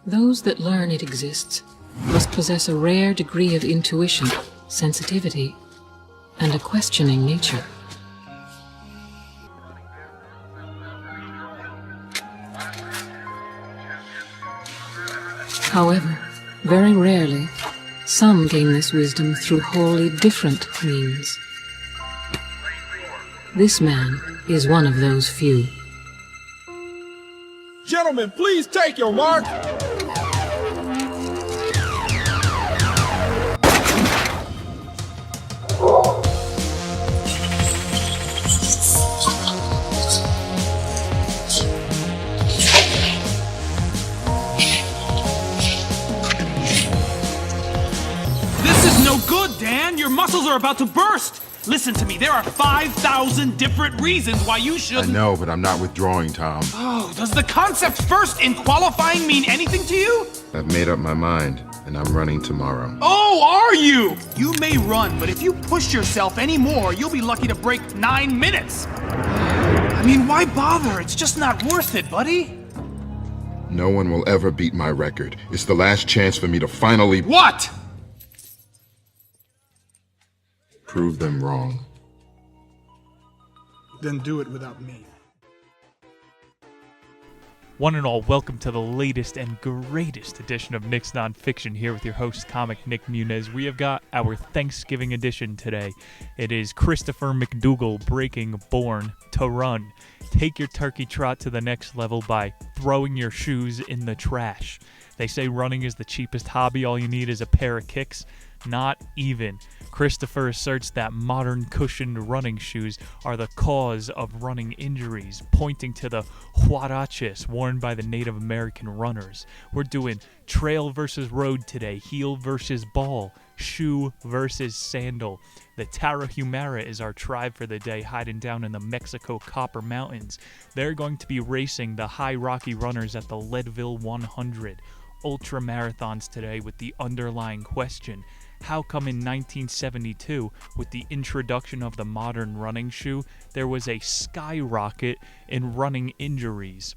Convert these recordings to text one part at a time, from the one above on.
Those that learn it exists must possess a rare degree of intuition, sensitivity, and a questioning nature. However, very rarely, some gain this wisdom through wholly different means. This man is one of those few. Gentlemen, please take your mark. This is no good, Dan. Your muscles are about to burst. Listen to me, there are 5,000 different reasons why you shouldn't— I know, but I'm not withdrawing, Tom. Oh, does the concept first in qualifying mean anything to you? I've made up my mind, and I'm running tomorrow. Oh, are you? You may run, but if you push yourself any more, you'll be lucky to break 9 minutes. I mean, why bother? It's just not worth it, buddy. No one will ever beat my record. It's the last chance for me to finally— What? Prove them wrong. Then do it without me. One and all, welcome to the latest and greatest edition of Nick's Nonfiction, here with your host, comic Nick Muniz. We have got our Thanksgiving edition today. It is Christopher McDougall breaking Born to Run. Take your turkey trot to the next level by throwing your shoes in the trash. They say running is the cheapest hobby. All you need is a pair of kicks. Not even. Christopher asserts that modern cushioned running shoes are the cause of running injuries, pointing to the huaraches worn by the Native American runners. We're doing trail versus road today, heel versus ball, shoe versus sandal. The Tarahumara is our tribe for the day, hiding down in the Mexico Copper Mountains. They're going to be racing the high Rocky runners at the Leadville 100. Ultra marathons today with the underlying question: how come in 1972, with the introduction of the modern running shoe, there was a skyrocket in running injuries?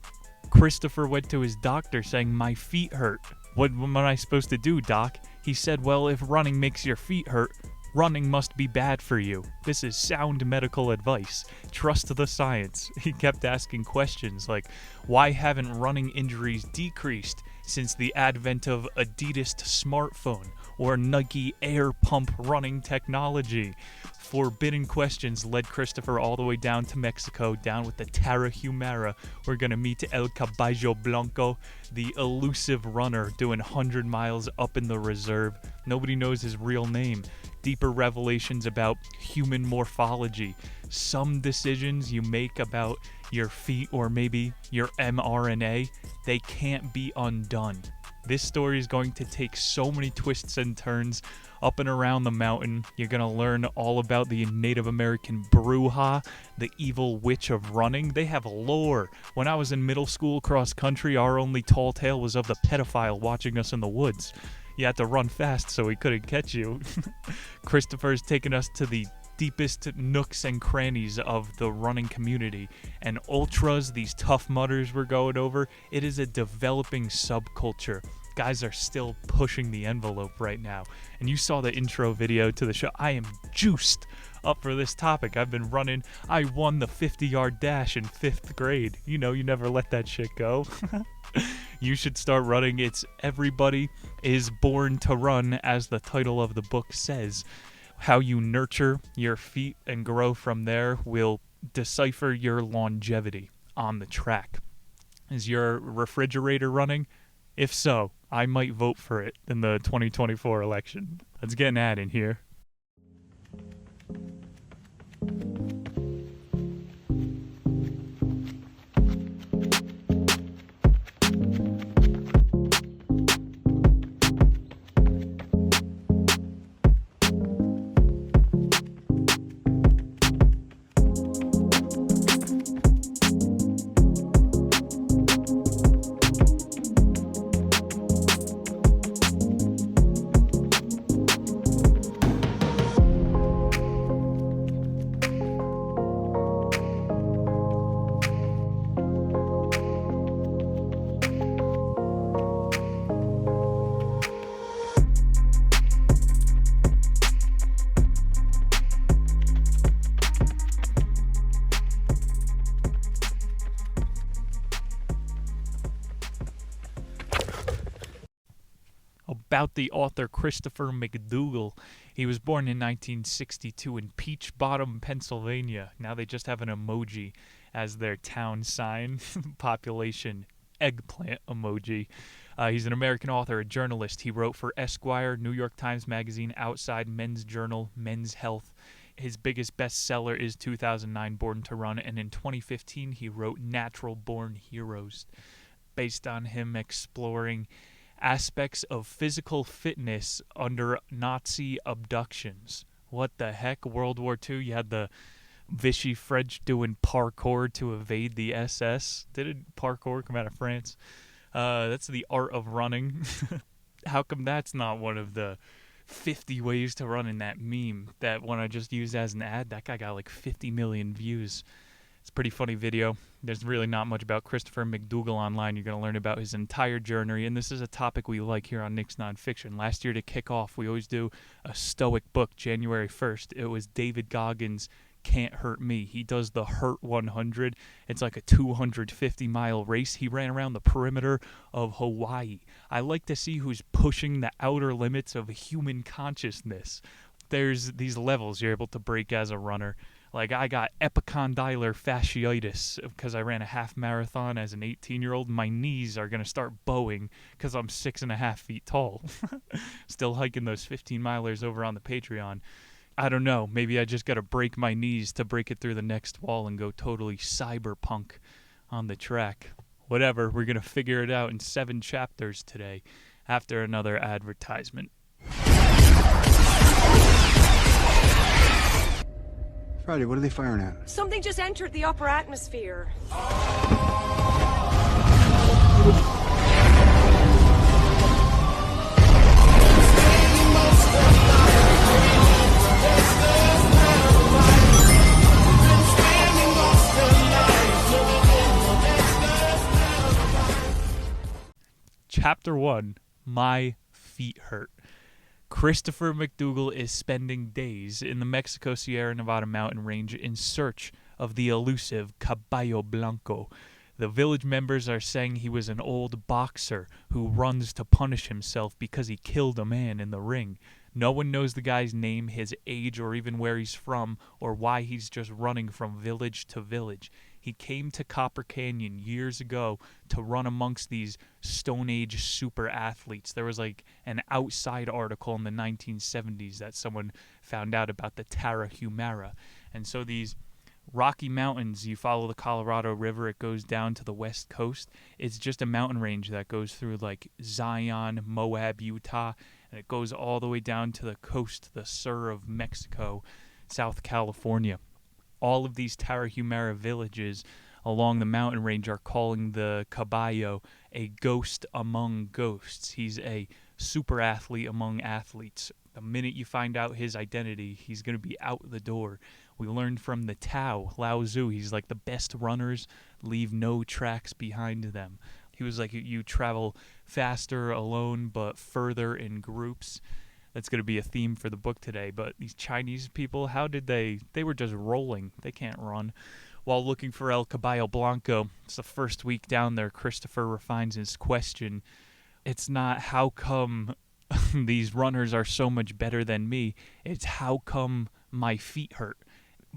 Christopher went to his doctor saying, "My feet hurt. What am I supposed to do, doc?" He said, "Well, if running makes your feet hurt, running must be bad for you. This is sound medical advice. Trust the science." He kept asking questions like, why haven't running injuries decreased since the advent of Adidas smartphone or Nike air pump running technology? Forbidden questions led Christopher all the way down to Mexico, down with the Tarahumara. We're going to meet El Caballo Blanco, the elusive runner doing 100 miles up in the reserve. Nobody knows his real name. Deeper revelations about human morphology. Some decisions you make about your feet or maybe your mRNA, they can't be undone. This story is going to take so many twists and turns up and around the mountain. You're going to learn all about the Native American Bruja, the evil witch of running. They have lore. When I was in middle school cross country, our only tall tale was of the pedophile watching us in the woods. You had to run fast so he couldn't catch you. Christopher's taken us to the deepest nooks and crannies of the running community. And ultras, these tough mudders we're going over, it is a developing subculture. Guys are still pushing the envelope right now. And you saw the intro video to the show. I am juiced up for this topic. I've been running. I won the 50-yard dash in 5th grade. You know, you never let that shit go. You should start running. It's Everybody is Born to Run, as the title of the book says. How you nurture your feet and grow from there will decipher your longevity on the track. Is your refrigerator running? If so, I might vote for it in the 2024 election. Let's get an ad in here. about the author Christopher McDougall. He was born in 1962 in Peach Bottom, Pennsylvania. Now they just have an emoji as their town sign. Population eggplant emoji. He's an American author, a journalist. He wrote for Esquire, New York Times Magazine, Outside, Men's Journal, Men's Health. His biggest bestseller is 2009 Born to Run, and in 2015 he wrote Natural Born Heroes, based on him exploring aspects of physical fitness under Nazi abductions. What the heck? World War II, you had the Vichy French doing parkour to evade the SS. Did parkour come out of France? That's the art of running. How come that's not one of the 50 ways to run in that meme that one I just used as an ad? That guy got like 50 million views. It's a pretty funny video. There's really not much about Christopher McDougall online. You're going to learn about his entire journey, and this is a topic we like here on Nick's Nonfiction. Last year to kick off, we always do a Stoic book, January 1st. It was David Goggins' Can't Hurt Me. He does the Hurt 100. It's like a 250-mile race. He ran around the perimeter of Hawaii. I like to see who's pushing the outer limits of human consciousness. There's these levels you're able to break as a runner. Like, I got epicondylar fasciitis because I ran a half marathon as an 18-year-old. My knees are going to start bowing because I'm 6.5 feet tall. Still hiking those 15-milers over on the Patreon. I don't know. Maybe I just got to break my knees to break it through the next wall and go totally cyberpunk on the track. Whatever. We're going to figure it out in 7 chapters today after another advertisement. Friday, what are they firing at? Something just entered the upper atmosphere. Chapter 1, My Feet Hurt. Christopher McDougall is spending days in the Mexico Sierra Nevada mountain range in search of the elusive Caballo Blanco. The village members are saying he was an old boxer who runs to punish himself because he killed a man in the ring. No one knows the guy's name, his age, or even where he's from, or why he's just running from village to village. He came to Copper Canyon years ago to run amongst these Stone Age super athletes. There was like an Outside article in the 1970s that someone found out about the Tarahumara. And so these Rocky Mountains, you follow the Colorado River, it goes down to the west coast. It's just a mountain range that goes through like Zion, Moab, Utah, and it goes all the way down to the coast, the Sur of Mexico, South California. All of these Tarahumara villages along the mountain range are calling the Caballo a ghost among ghosts. He's a super athlete among athletes. The minute you find out his identity, he's going to be out the door. We learned from the Tao, Lao Tzu, he's like the best runners leave no tracks behind them. He was like, you travel faster alone but further in groups. That's going to be a theme for the book today. But these Chinese people, how did they were just rolling. They can't run. While looking for El Caballo Blanco, it's the first week down there, Christopher refines his question. It's not how come these runners are so much better than me. It's how come my feet hurt.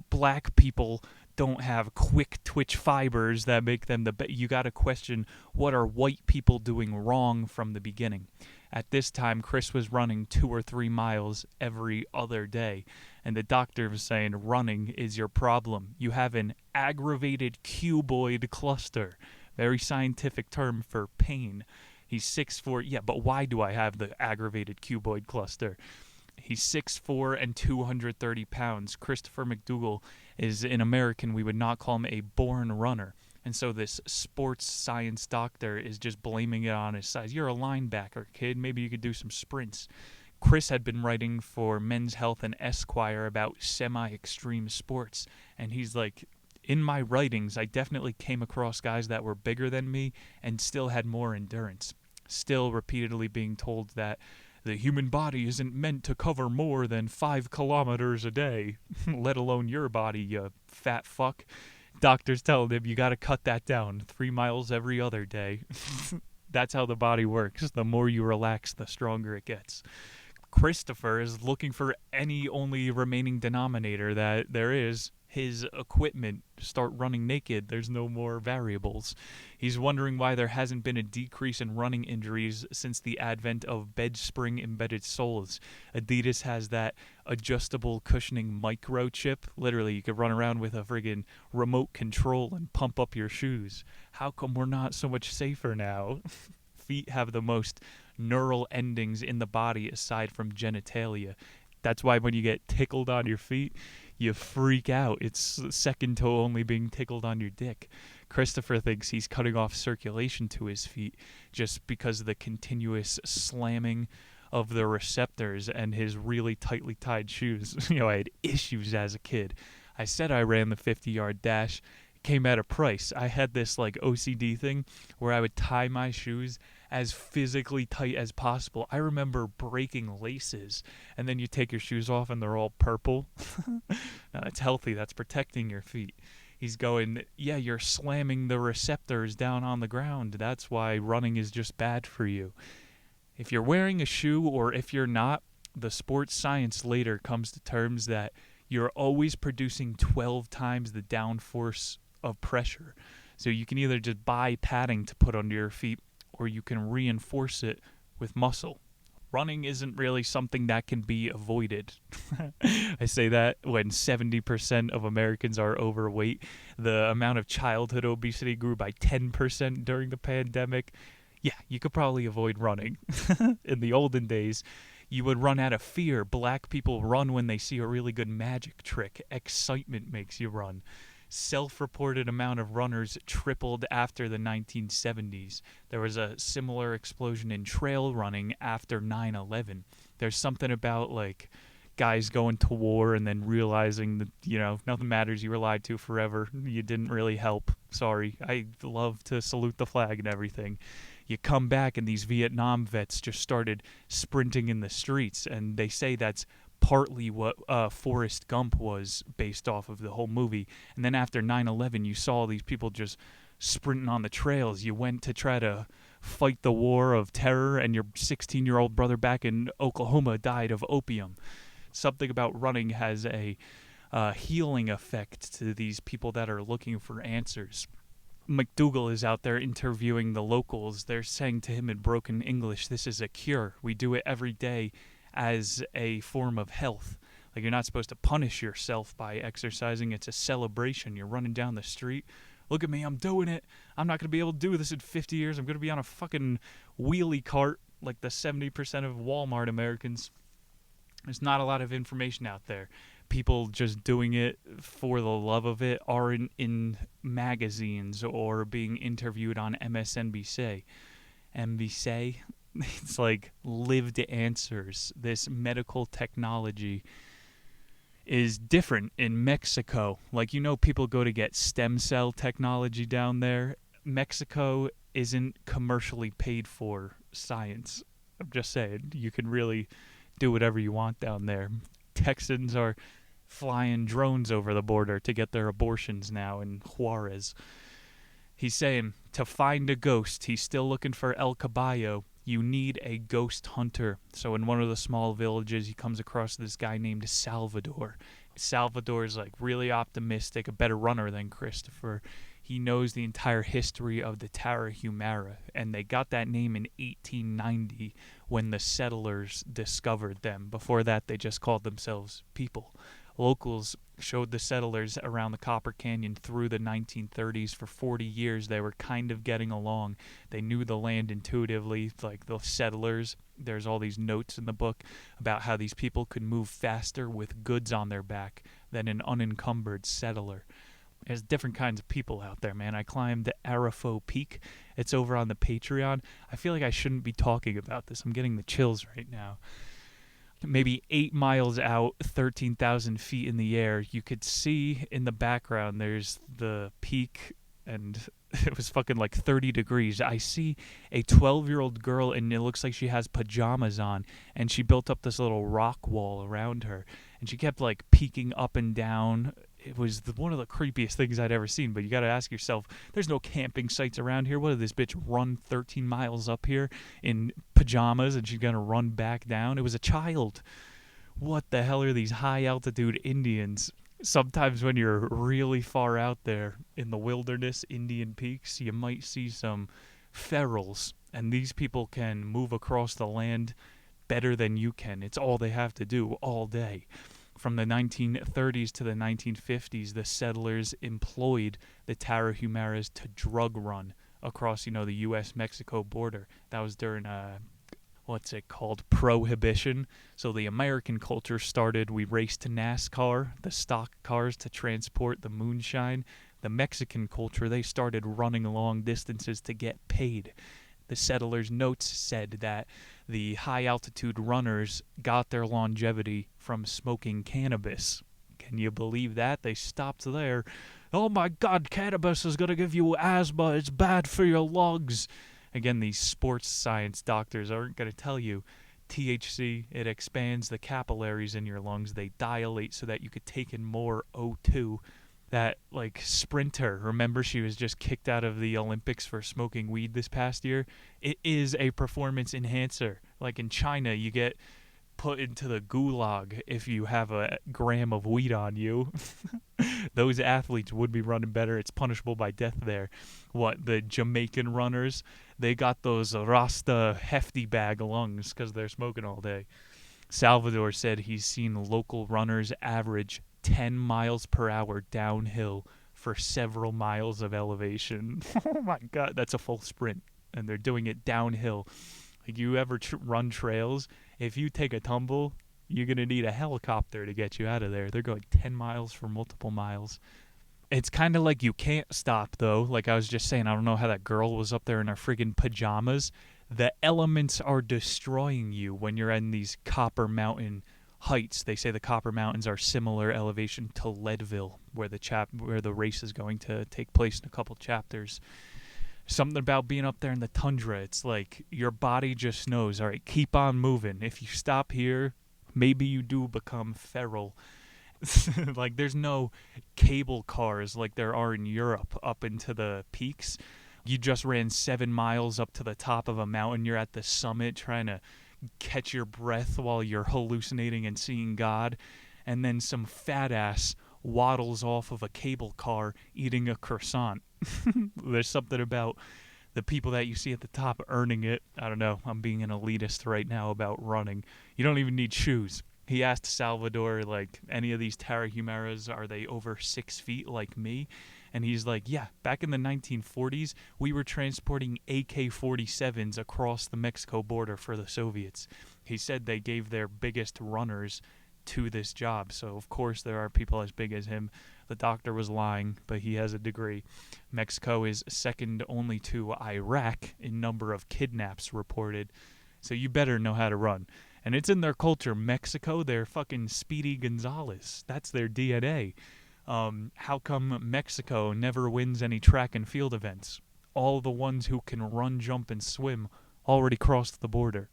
Black people don't have quick twitch fibers that make them the best. You got to question, what are white people doing wrong from the beginning? At this time, Chris was running 2 or 3 miles every other day, and the doctor was saying running is your problem. You have an aggravated cuboid cluster, very scientific term for pain. He's 6'4". Yeah, but why do I have the aggravated cuboid cluster? He's 6'4" and 230 pounds. Christopher McDougall is an American. We would not call him a born runner. And so this sports science doctor is just blaming it on his size. You're a linebacker, kid. Maybe you could do some sprints. Chris had been writing for Men's Health and Esquire about semi-extreme sports. And he's like, in my writings, I definitely came across guys that were bigger than me and still had more endurance. Still repeatedly being told that the human body isn't meant to cover more than 5 kilometers a day, let alone your body, you fat fuck. Doctors telling him you got to cut that down, 3 miles every other day. That's how the body works. The more you relax, the stronger it gets. Christopher is looking for any only remaining denominator that there is, his equipment. Start running naked. There's no more variables. He's wondering why there hasn't been a decrease in running injuries since the advent of bed spring embedded soles. Adidas has that adjustable cushioning microchip. Literally, you could run around with a friggin' remote control and pump up your shoes. How come we're not so much safer now? Feet have the most neural endings in the body aside from genitalia. That's why when you get tickled on your feet, you freak out. It's second to only being tickled on your dick. Christopher thinks he's cutting off circulation to his feet just because of the continuous slamming of the receptors and his really tightly tied shoes. I had issues as a kid. I said I ran the 50-yard dash. It came at a price. I had this OCD thing where I would tie my shoes as physically tight as possible. I remember breaking laces, and then you take your shoes off and they're all purple. Now, that's healthy. That's protecting your feet. He's going, yeah, you're slamming the receptors down on the ground. That's why running is just bad for you. If you're wearing a shoe or if you're not, the sports science later comes to terms that you're always producing 12 times the downforce of pressure. So you can either just buy padding to put under your feet, or you can reinforce it with muscle. Running isn't really something that can be avoided. I say that when 70% of Americans are overweight. The amount of childhood obesity grew by 10% during the pandemic. Yeah, you could probably avoid running. In the olden days, you would run out of fear. Black people run when they see a really good magic trick. Excitement makes you run. Self-reported amount of runners tripled after the 1970s. There was a similar explosion in trail running after 9/11. There's something about guys going to war and then realizing that nothing matters, you were lied to forever, you didn't really help. Sorry, I love to salute the flag and everything. You come back and these Vietnam vets just started sprinting in the streets, and they say that's partly what Forrest Gump was based off of, the whole movie. And then after 9/11, you saw these people just sprinting on the trails. You went to try to fight the war of terror, and your 16-year-old brother back in Oklahoma died of opium. Something about running has a healing effect to these people that are looking for answers. McDougall is out there interviewing the locals. They're saying to him in broken English, this is a cure. We do it every day as a form of health. You're not supposed to punish yourself by exercising. It's a celebration. You're running down the street. Look at me, I'm doing it. I'm not going to be able to do this in 50 years. I'm going to be on a fucking wheelie cart like the 70% of Walmart Americans. There's not a lot of information out there. People just doing it for the love of it aren't in magazines or being interviewed on MSNBC. MBC? It's lived answers. This medical technology is different in Mexico. People go to get stem cell technology down there. Mexico isn't commercially paid for science. I'm just saying, you can really do whatever you want down there. Texans are flying drones over the border to get their abortions now in Juarez. He's saying, to find a ghost, he's still looking for El Caballo. You need a ghost hunter. So in one of the small villages, he comes across this guy named Salvador. Salvador's really optimistic, a better runner than Christopher. He knows the entire history of the Tarahumara, and they got that name in 1890 when the settlers discovered them. Before that, they just called themselves people. Locals showed the settlers around the Copper Canyon through the 1930s. For 40 years, they were kind of getting along. They knew the land intuitively, like the settlers. There's all these notes in the book about how these people could move faster with goods on their back than an unencumbered settler. There's different kinds of people out there, man. I climbed Arafo Peak. It's over on the Patreon. I feel like I shouldn't be talking about this. I'm getting the chills right now. Maybe 8 miles out, 13,000 feet in the air, you could see in the background there's the peak, and it was fucking 30 degrees. I see a 12-year-old girl, and it looks like she has pajamas on, and she built up this little rock wall around her, and she kept peeking up and down it was one of the creepiest things I'd ever seen. But you got to ask yourself, there's no camping sites around here. What did this bitch run 13 miles up here in pajamas and she's going to run back down? It was a child. What the hell are these high-altitude Indians? Sometimes when you're really far out there in the wilderness, Indian peaks, you might see some ferals. And these people can move across the land better than you can. It's all they have to do all day. From the 1930s to the 1950s, the settlers employed the Tarahumaras to drug run across, the U.S.-Mexico border. That was during what's it called, Prohibition. So the American culture started, we raced to NASCAR, the stock cars to transport the moonshine. The Mexican culture, they started running long distances to get paid. The settlers' notes said that the high-altitude runners got their longevity from smoking cannabis. Can you believe that? They stopped there. Oh my God, cannabis is going to give you asthma. It's bad for your lungs. Again, these sports science doctors aren't going to tell you. THC, it expands the capillaries in your lungs. They dilate so that you could take in more O2. That, sprinter, remember she was just kicked out of the Olympics for smoking weed this past year? It is a performance enhancer. Like in China, you get put into the gulag if you have a gram of weed on you. Those athletes would be running better. It's punishable by death there. The Jamaican runners, they got those Rasta hefty bag lungs because they're smoking all day. Salvador said he's seen local runners average 10 miles per hour downhill for several miles of elevation. Oh my God, that's a full sprint. And they're doing it downhill. Like, you ever run trails? If you take a tumble, you're going to need a helicopter to get you out of there. They're going 10 miles for multiple miles. It's kind of like you can't stop, though. Like I was just saying, I don't know how that girl was up there in her friggin' pajamas. The elements are destroying you when you're in these Copper Mountain heights. They say the Copper Mountains are similar elevation to Leadville, where the race is going to take place in a couple chapters. Something about being up there in the tundra, it's like your body just knows, all right, keep on moving. If you stop here, maybe you do become feral. Like, there's no cable cars like there are in Europe up into the peaks. You just ran 7 miles up to the top of a mountain. You're at the summit trying to catch your breath while you're hallucinating and seeing God. And then some fat ass waddles off of a cable car eating a croissant. There's something about the people that you see at the top earning it. I don't know. I'm being an elitist right now about running. You don't even need shoes. He asked Salvador, any of these Tarahumaras, are they over 6 feet like me? And he's like, yeah, back in the 1940s, we were transporting AK-47s across the Mexico border for the Soviets. He said they gave their biggest runners to this job. So, of course, there are people as big as him. The doctor was lying, but he has a degree. Mexico is second only to Iraq in number of kidnaps reported. So you better know how to run. And it's in their culture. Mexico, they're fucking Speedy Gonzales. That's their DNA. How come Mexico never wins any track and field events? All the ones who can run, jump, and swim already crossed the border.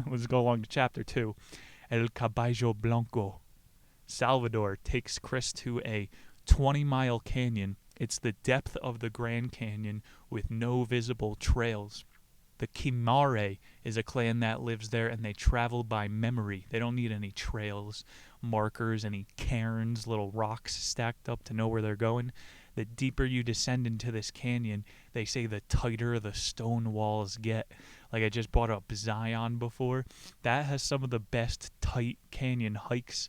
Let's go along to chapter 2. El Caballo Blanco. Salvador takes Chris to a 20-mile canyon. It's the depth of the Grand Canyon with no visible trails. The Kimare is a clan that lives there, and they travel by memory. They don't need any trails, markers, any cairns, little rocks stacked up to know where they're going. The deeper you descend into this canyon, they say the tighter the stone walls get. Like I just brought up Zion before. That has some of the best tight canyon hikes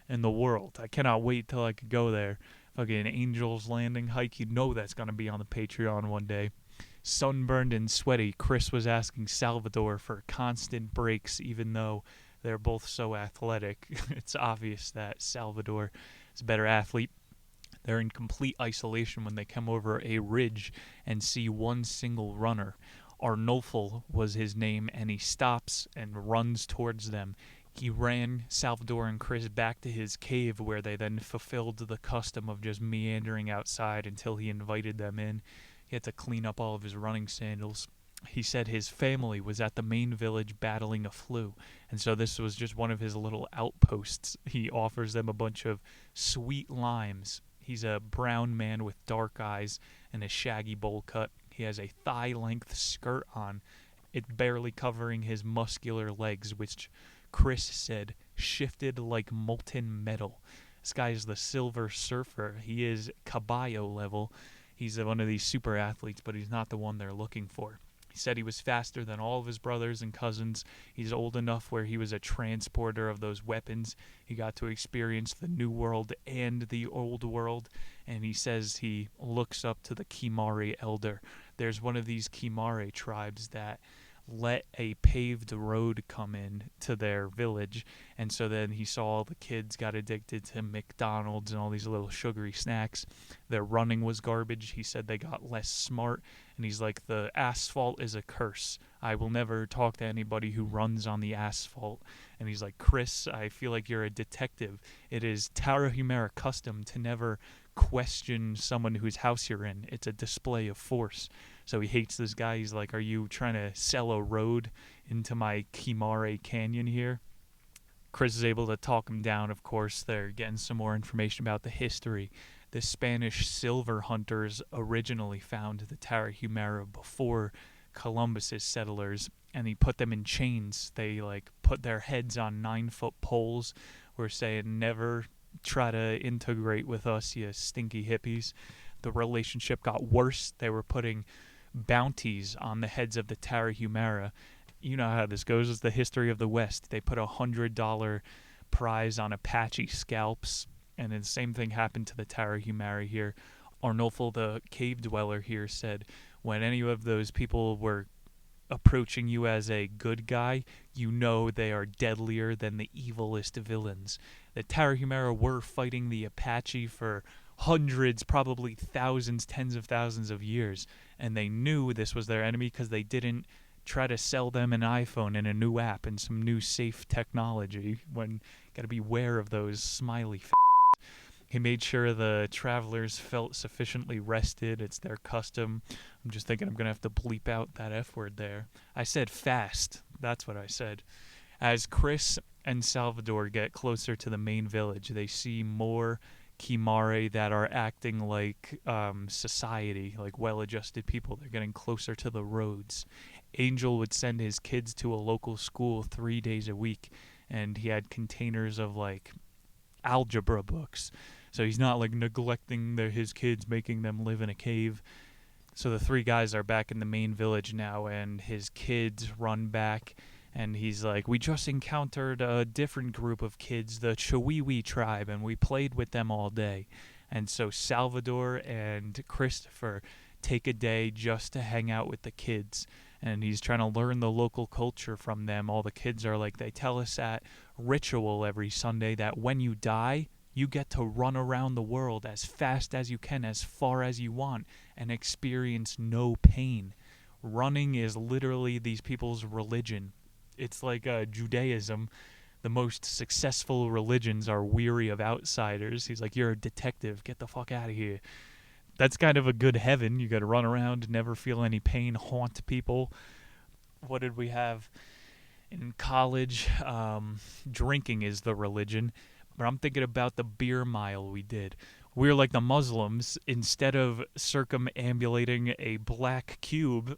in the world. I cannot wait till I could go there. Fucking Angel's Landing hike, you know that's going to be on the Patreon one day. Sunburned and sweaty, Chris was asking Salvador for constant breaks, even though they're both so athletic. It's obvious that Salvador is a better athlete. They're in complete isolation when they come over a ridge and see one single runner. Arnulfo was his name, and he stops and runs towards them. He ran Salvador and Chris back to his cave, where they then fulfilled the custom of just meandering outside until he invited them in. He had to clean up all of his running sandals. He said his family was at the main village battling a flu, and so this was just one of his little outposts. He offers them a bunch of sweet limes. He's a brown man with dark eyes and a shaggy bowl cut. He has a thigh-length skirt on, it barely covering his muscular legs, which Chris said shifted like molten metal. This guy is the Silver Surfer. He is Caballo level. He's one of these super athletes, but he's not the one they're looking for. He said he was faster than all of his brothers and cousins. He's old enough where he was a transporter of those weapons. He got to experience the New World and the Old World, and he says he looks up to the Kimari Elder. There's one of these Kimari tribes that let a paved road come in to their village, and so then he saw all the kids got addicted to McDonald's and all these little sugary snacks. Their running was garbage. He said they got less smart, and he's like, the asphalt is a curse. I will never talk to anybody who runs on the asphalt. And he's like, Chris, I feel like you're a detective. It is Tarahumara custom to never question someone whose house you're in. It's a display of force. So he hates this guy. He's like, are you trying to sell a road into my Kimare Canyon here? Chris is able to talk him down, of course. They're getting some more information about the history. The Spanish silver hunters originally found the Tarahumara before Columbus's settlers, and he put them in chains. They put their heads on 9-foot poles. We're saying, never try to integrate with us, you stinky hippies. The relationship got worse. They were putting bounties on the heads of the Tarahumara. You know how this goes. It's the history of the West. They put $100 prize on Apache scalps, and then the same thing happened to the Tarahumara here. Arnulfo, the cave dweller here, said when any of those people were approaching you as a good guy, you know they are deadlier than the evilest villains. The Tarahumara were fighting the Apache for hundreds, probably thousands, tens of thousands of years, and they knew this was their enemy because they didn't try to sell them an iPhone and a new app and some new safe technology. When got to be aware of those smiley He made sure the travelers felt sufficiently rested. It's their custom. I'm just thinking I'm going to have to bleep out that F word there. I said fast. That's what I said. As Chris and Salvador get closer to the main village, they see more Kimare that are acting like society, like well-adjusted people. They're getting closer to the roads. Angel would send his kids to a local school 3 days a week, and he had containers of algebra books. So he's not neglecting his kids, making them live in a cave. So the three guys are back in the main village now, and his kids run back, and he's like, we just encountered a different group of kids, the Chiwiwi tribe, and we played with them all day. And so Salvador and Christopher take a day just to hang out with the kids, and he's trying to learn the local culture from them. All the kids are they tell us at ritual every Sunday that when you die, you get to run around the world as fast as you can, as far as you want, and experience no pain. Running is literally these people's religion. It's like Judaism. The most successful religions are weary of outsiders. He's like, you're a detective. Get the fuck out of here. That's kind of a good heaven. You got to run around, never feel any pain, haunt people. What did we have in college? Drinking is the religion. But I'm thinking about the beer mile we did. We're like the Muslims. Instead of circumambulating a black cube,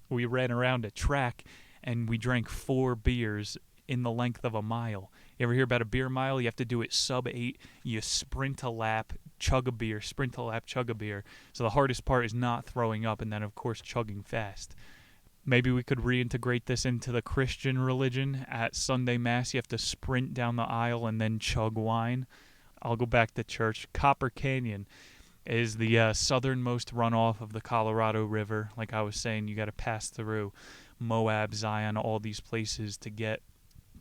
we ran around a track and we drank 4 beers in the length of a mile. You ever hear about a beer mile? You have to do it sub-8. You sprint a lap, chug a beer, sprint a lap, chug a beer. So the hardest part is not throwing up and then, of course, chugging fast. Maybe we could reintegrate this into the Christian religion. At Sunday Mass, you have to sprint down the aisle and then chug wine. I'll go back to church. Copper Canyon is the southernmost runoff of the Colorado River. Like I was saying, you got to pass through Moab, Zion, all these places to get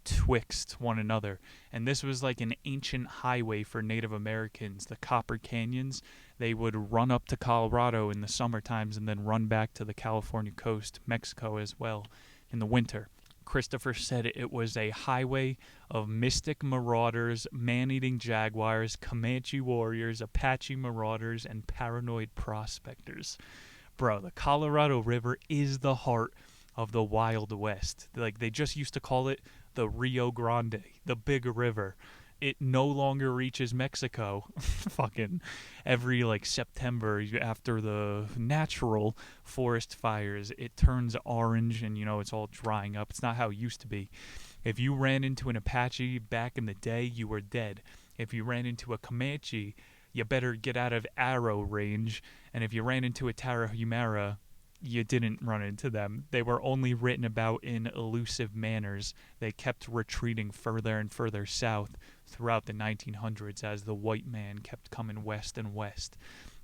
twixt one another. And this was like an ancient highway for Native Americans. The Copper Canyons, they would run up to Colorado in the summer times and then run back to the California coast, Mexico as well, in the winter. Christopher said it was a highway of mystic marauders, man-eating jaguars, Comanche warriors, Apache marauders, and paranoid prospectors. Bro, the Colorado River is the heart of the Wild West. Like, they just used to call it the Rio Grande, the big river. It no longer reaches Mexico. Fucking every like September after the natural forest fires, it turns orange and it's all drying up. It's not how it used to be. If you ran into an Apache back in the day, you were dead. If you ran into a Comanche, you better get out of arrow range. And if you ran into a Tarahumara, you didn't run into them. They were only written about in elusive manners. They kept retreating further and further south throughout the 1900s as the white man kept coming west and west.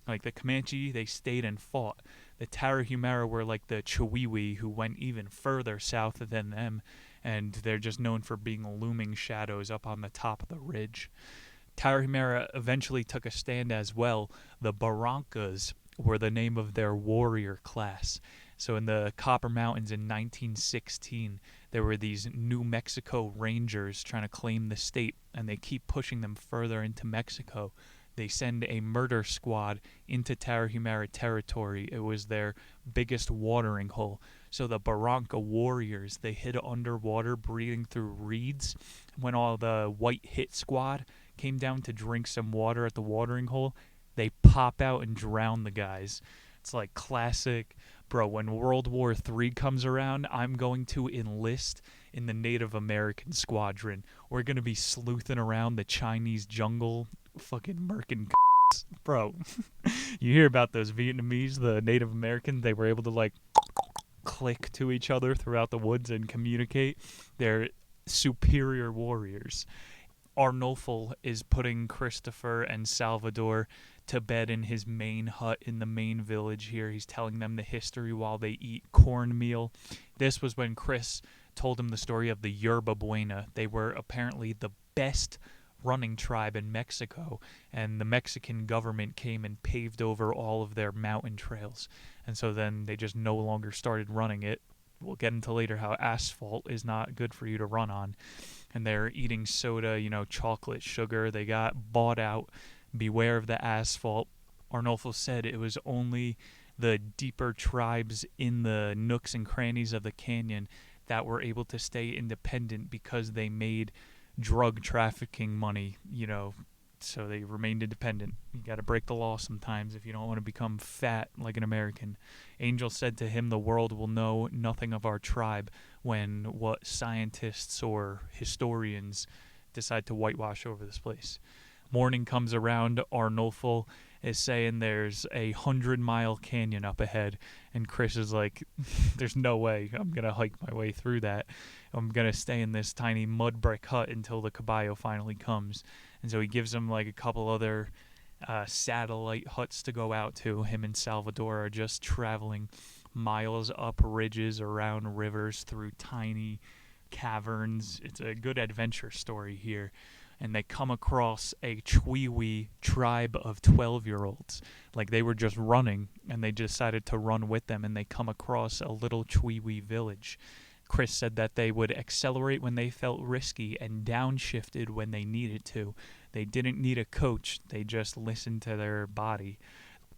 Like the Comanche, they stayed and fought. The Tarahumara were like the Chewiwi, who went even further south than them, and they're just known for being looming shadows up on the top of the ridge. Tarahumara eventually took a stand as well. The Barrancas were the name of their warrior class. So in the Copper Mountains in 1916, there were these New Mexico Rangers trying to claim the state, and they keep pushing them further into Mexico. They send a murder squad into Tarahumara territory. It was their biggest watering hole. So the Barranca warriors, they hid underwater, breathing through reeds. When all the white hit squad came down to drink some water at the watering hole, they pop out and drown the guys. It's like classic, bro, when World War III comes around, I'm going to enlist in the Native American squadron. We're going to be sleuthing around the Chinese jungle, fucking murking bro. You hear about those Vietnamese, the Native Americans, they were able to like click to each other throughout the woods and communicate. They're superior warriors. Arnulfo is putting Christopher and Salvador to bed in his main hut in the main village here. He's telling them the history while they eat cornmeal. This was when Chris told him the story of the Yerba Buena. They were apparently the best running tribe in Mexico, and the Mexican government came and paved over all of their mountain trails. And so then they just no longer started running it. We'll get into later how asphalt is not good for you to run on. And they're eating soda, chocolate, sugar. They got bought out. Beware of the asphalt. Arnulfo said it was only the deeper tribes in the nooks and crannies of the canyon that were able to stay independent because they made drug trafficking money, so they remained independent. You got to break the law sometimes if you don't want to become fat like an American. Angel said to him, the world will know nothing of our tribe when what scientists or historians decide to whitewash over this place. Morning comes around, Arnulfo is saying there's a 100-mile canyon up ahead, and Chris is like, there's no way I'm going to hike my way through that. I'm going to stay in this tiny mud brick hut until the Caballo finally comes. And so he gives him like a couple other satellite huts to go out to. Him and Salvador are just traveling miles up ridges, around rivers, through tiny caverns. It's a good adventure story here. And they come across a Chewiwi tribe of 12-year-olds. Like, they were just running, and they decided to run with them, and they come across a little Chewiwi village. Chris said that they would accelerate when they felt risky and downshifted when they needed to. They didn't need a coach. They just listened to their body.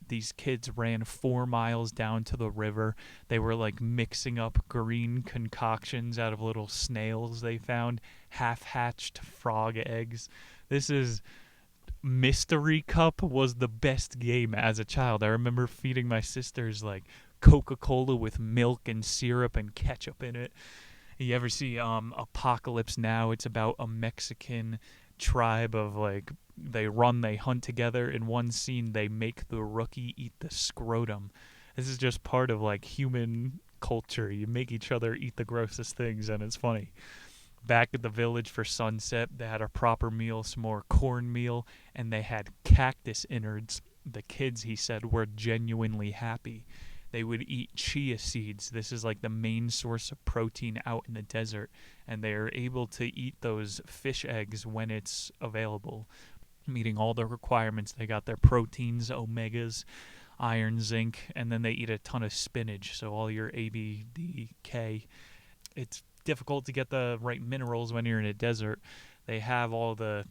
These kids ran 4 miles down to the river. They were like mixing up green concoctions out of little snails they found, half-hatched frog eggs. This is... Mystery Cup was the best game as a child. I remember feeding my sisters like Coca-Cola with milk and syrup and ketchup in it. You ever see Apocalypse Now? It's about a Mexican tribe of like, they hunt together. In one scene, they make the rookie eat the scrotum. This is just part of like human culture. You make each other eat the grossest things, and it's funny. Back at the village for sunset, they had a proper meal, some more cornmeal, and they had cactus innards. The kids, he said, were genuinely happy. They would eat chia seeds. This is like the main source of protein out in the desert, and they are able to eat those fish eggs when it's available, meeting all the requirements. They got their proteins, omegas, iron, zinc, and then they eat a ton of spinach, so all your A, B, D, K. It's difficult to get the right minerals when you're in a desert. They have all the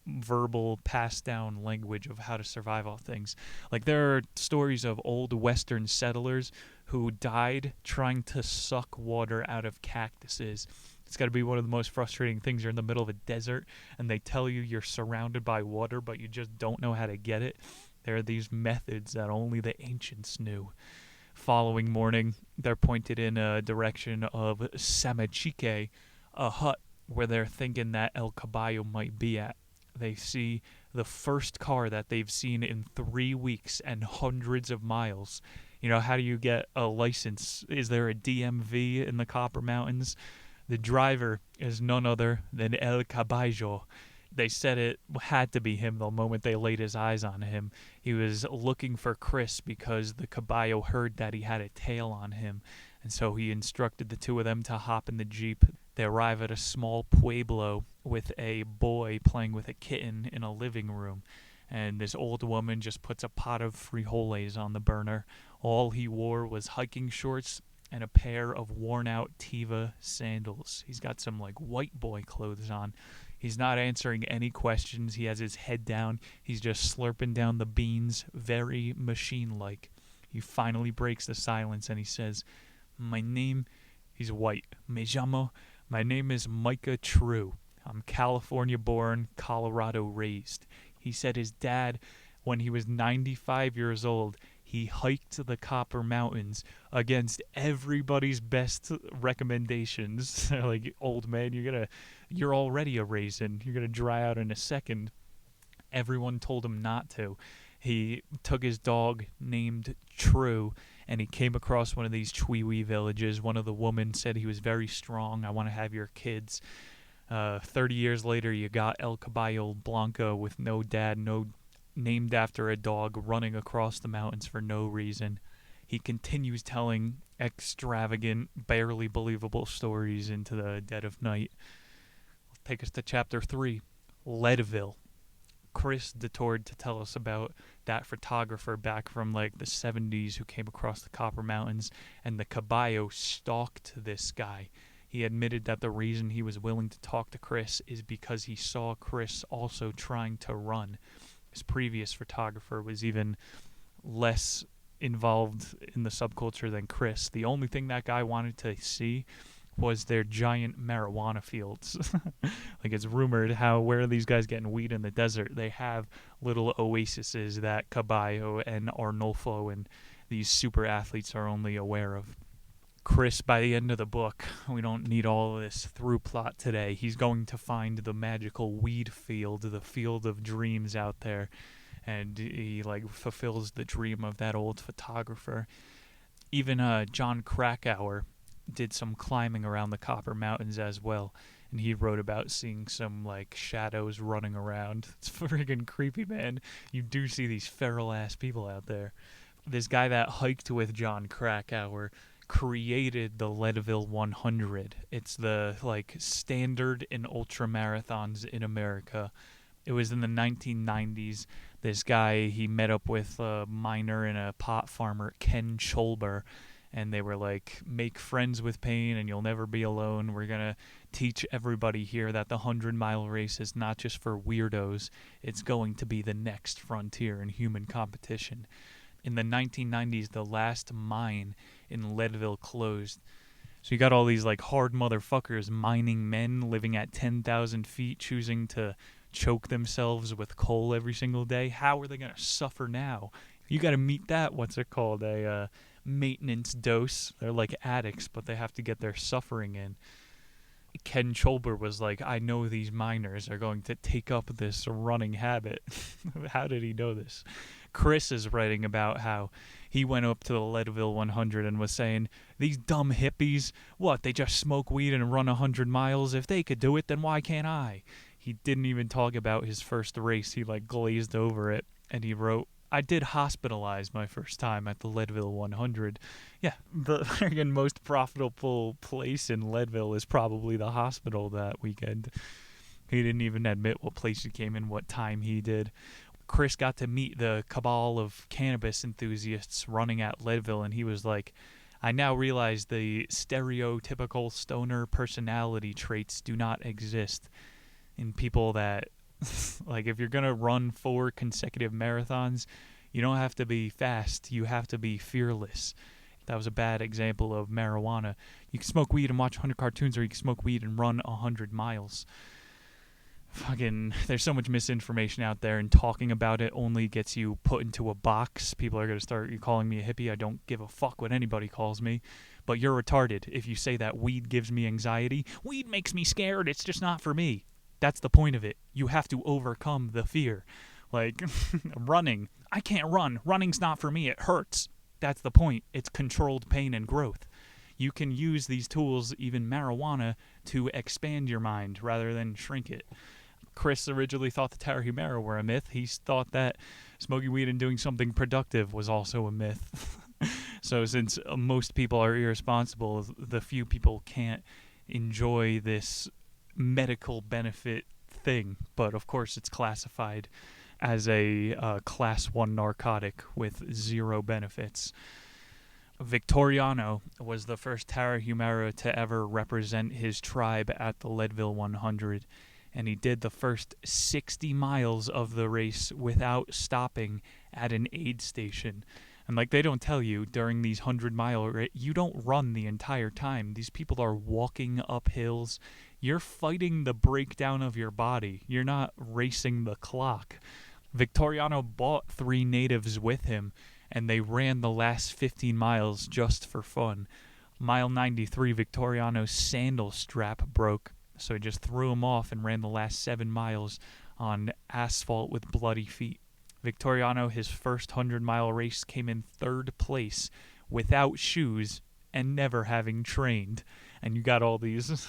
verbal passed down language of how to survive off things. Like, there are stories of old Western settlers who died trying to suck water out of cactuses. It's got to be one of the most frustrating things. You're in the middle of a desert and they tell you you're surrounded by water, but you just don't know how to get it. There are these methods that only the ancients knew. Following morning, they're pointed in a direction of Samachique, a hut where they're thinking that El Caballo might be at. They see the first car that they've seen in 3 weeks and hundreds of miles. You know, how do you get a license? Is there a DMV in the Copper Mountains? The driver is none other than El Caballo. They said it had to be him the moment they laid his eyes on him. He was looking for Chris because the Caballo heard that he had a tail on him, and so he instructed the two of them to hop in the Jeep. They arrive at a small pueblo with a boy playing with a kitten in a living room, and this old woman just puts a pot of frijoles on the burner. All he wore was hiking shorts and a pair of worn-out Tiva sandals. He's got some, like, white boy clothes on. He's not answering any questions. He has his head down. He's just slurping down the beans, very machine-like. He finally breaks the silence, and he says, "My name," he's white, "Me llamo," "My name is Micah True. I'm California-born, Colorado-raised." He said his dad, when he was 95 years old, he hiked the Copper Mountains against everybody's best recommendations. They're like, "Old man, you're already a raisin. You're gonna dry out in a second." Everyone told him not to. He took his dog named True, and he came across one of these Chiwi villages. One of the women said he was very strong. "I want to have your kids." 30 years later, you got El Caballo Blanco with no dad, named after a dog, running across the mountains for no reason. He continues telling extravagant, barely believable stories into the dead of night. Take us to chapter 3, Leadville. Chris detoured to tell us about that photographer back from like the 70s who came across the Copper Mountains, and the Caballo stalked this guy. He admitted that the reason he was willing to talk to Chris is because he saw Chris also trying to run. His previous photographer was even less involved in the subculture than Chris. The only thing that guy wanted to see was their giant marijuana fields. Like, it's rumored where are these guys getting weed in the desert? They have little oases that Caballo and Arnolfo and these super athletes are only aware of. Chris, by the end of the book, we don't need all of this through plot today. He's going to find the magical weed field, the field of dreams out there, and he fulfills the dream of that old photographer. Even John Krakauer did some climbing around the Copper Mountains as well, and he wrote about seeing some shadows running around. It's friggin' creepy, man. You do see these feral ass people out there. This guy that hiked with John Krakauer created the Leadville 100. It's the standard in ultra marathons in America. It was in the 1990s. This guy, he met up with a miner and a pot farmer, Ken Cholber, and they were like, "Make friends with pain and you'll never be alone. We're going to teach everybody here that the 100-mile race is not just for weirdos. It's going to be the next frontier in human competition." In the 1990s, the last mine in Leadville closed. So you got all these hard motherfuckers, mining men living at 10,000 feet, choosing to choke themselves with coal every single day. How are they going to suffer now? You got to meet that, a maintenance dose. They're like addicts, but they have to get their suffering in. Ken Cholber was like, "I know these miners are going to take up this running habit." How did he know this? Chris is writing about how he went up to the Leadville 100 and was saying, "These dumb hippies, what, they just smoke weed and run 100 miles? If they could do it, then why can't I?" He didn't even talk about his first race. He glazed over it, and he wrote, "I did hospitalize my first time at the Leadville 100. Yeah, the most profitable place in Leadville is probably the hospital that weekend. He didn't even admit what place he came in, what time he did. Chris got to meet the cabal of cannabis enthusiasts running at Leadville, and he was like, "I now realize the stereotypical stoner personality traits do not exist in people that Like, if you're going to run 4 consecutive marathons, you don't have to be fast. You have to be fearless. That was a bad example of marijuana. You can smoke weed and watch 100 cartoons, or you can smoke weed and run 100 miles. Fucking, there's so much misinformation out there, and talking about it only gets you put into a box. People are going to start calling me a hippie. I don't give a fuck what anybody calls me. But you're retarded if you say that weed gives me anxiety. Weed makes me scared. It's just not for me. That's the point of it. You have to overcome the fear. Like, running. I can't run. Running's not for me. It hurts. That's the point. It's controlled pain and growth. You can use these tools, even marijuana, to expand your mind rather than shrink it. Chris originally thought the Tarahumara were a myth. He thought that smoking weed and doing something productive was also a myth. So since most people are irresponsible, the few people can't enjoy this medical benefit thing. But of course it's classified as a class 1 narcotic with 0 benefits. Victoriano was the first Tarahumara to ever represent his tribe at the Leadville 100, and he did the first 60 miles of the race without stopping at an aid station. And like they don't tell you, during these 100-mile race, you don't run the entire time. These people are walking up hills. You're fighting the breakdown of your body. You're not racing the clock. Victoriano brought 3 natives with him, and they ran the last 15 miles just for fun. Mile 93, Victoriano's sandal strap broke, so he just threw him off and ran the last 7 miles on asphalt with bloody feet. Victoriano, his first 100-mile race, came in 3rd place without shoes and never having trained. And you got all these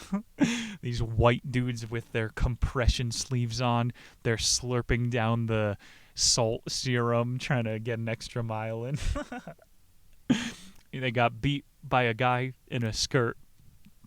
these white dudes with their compression sleeves on. They're slurping down the salt serum, trying to get an extra mile in. They got beat by a guy in a skirt.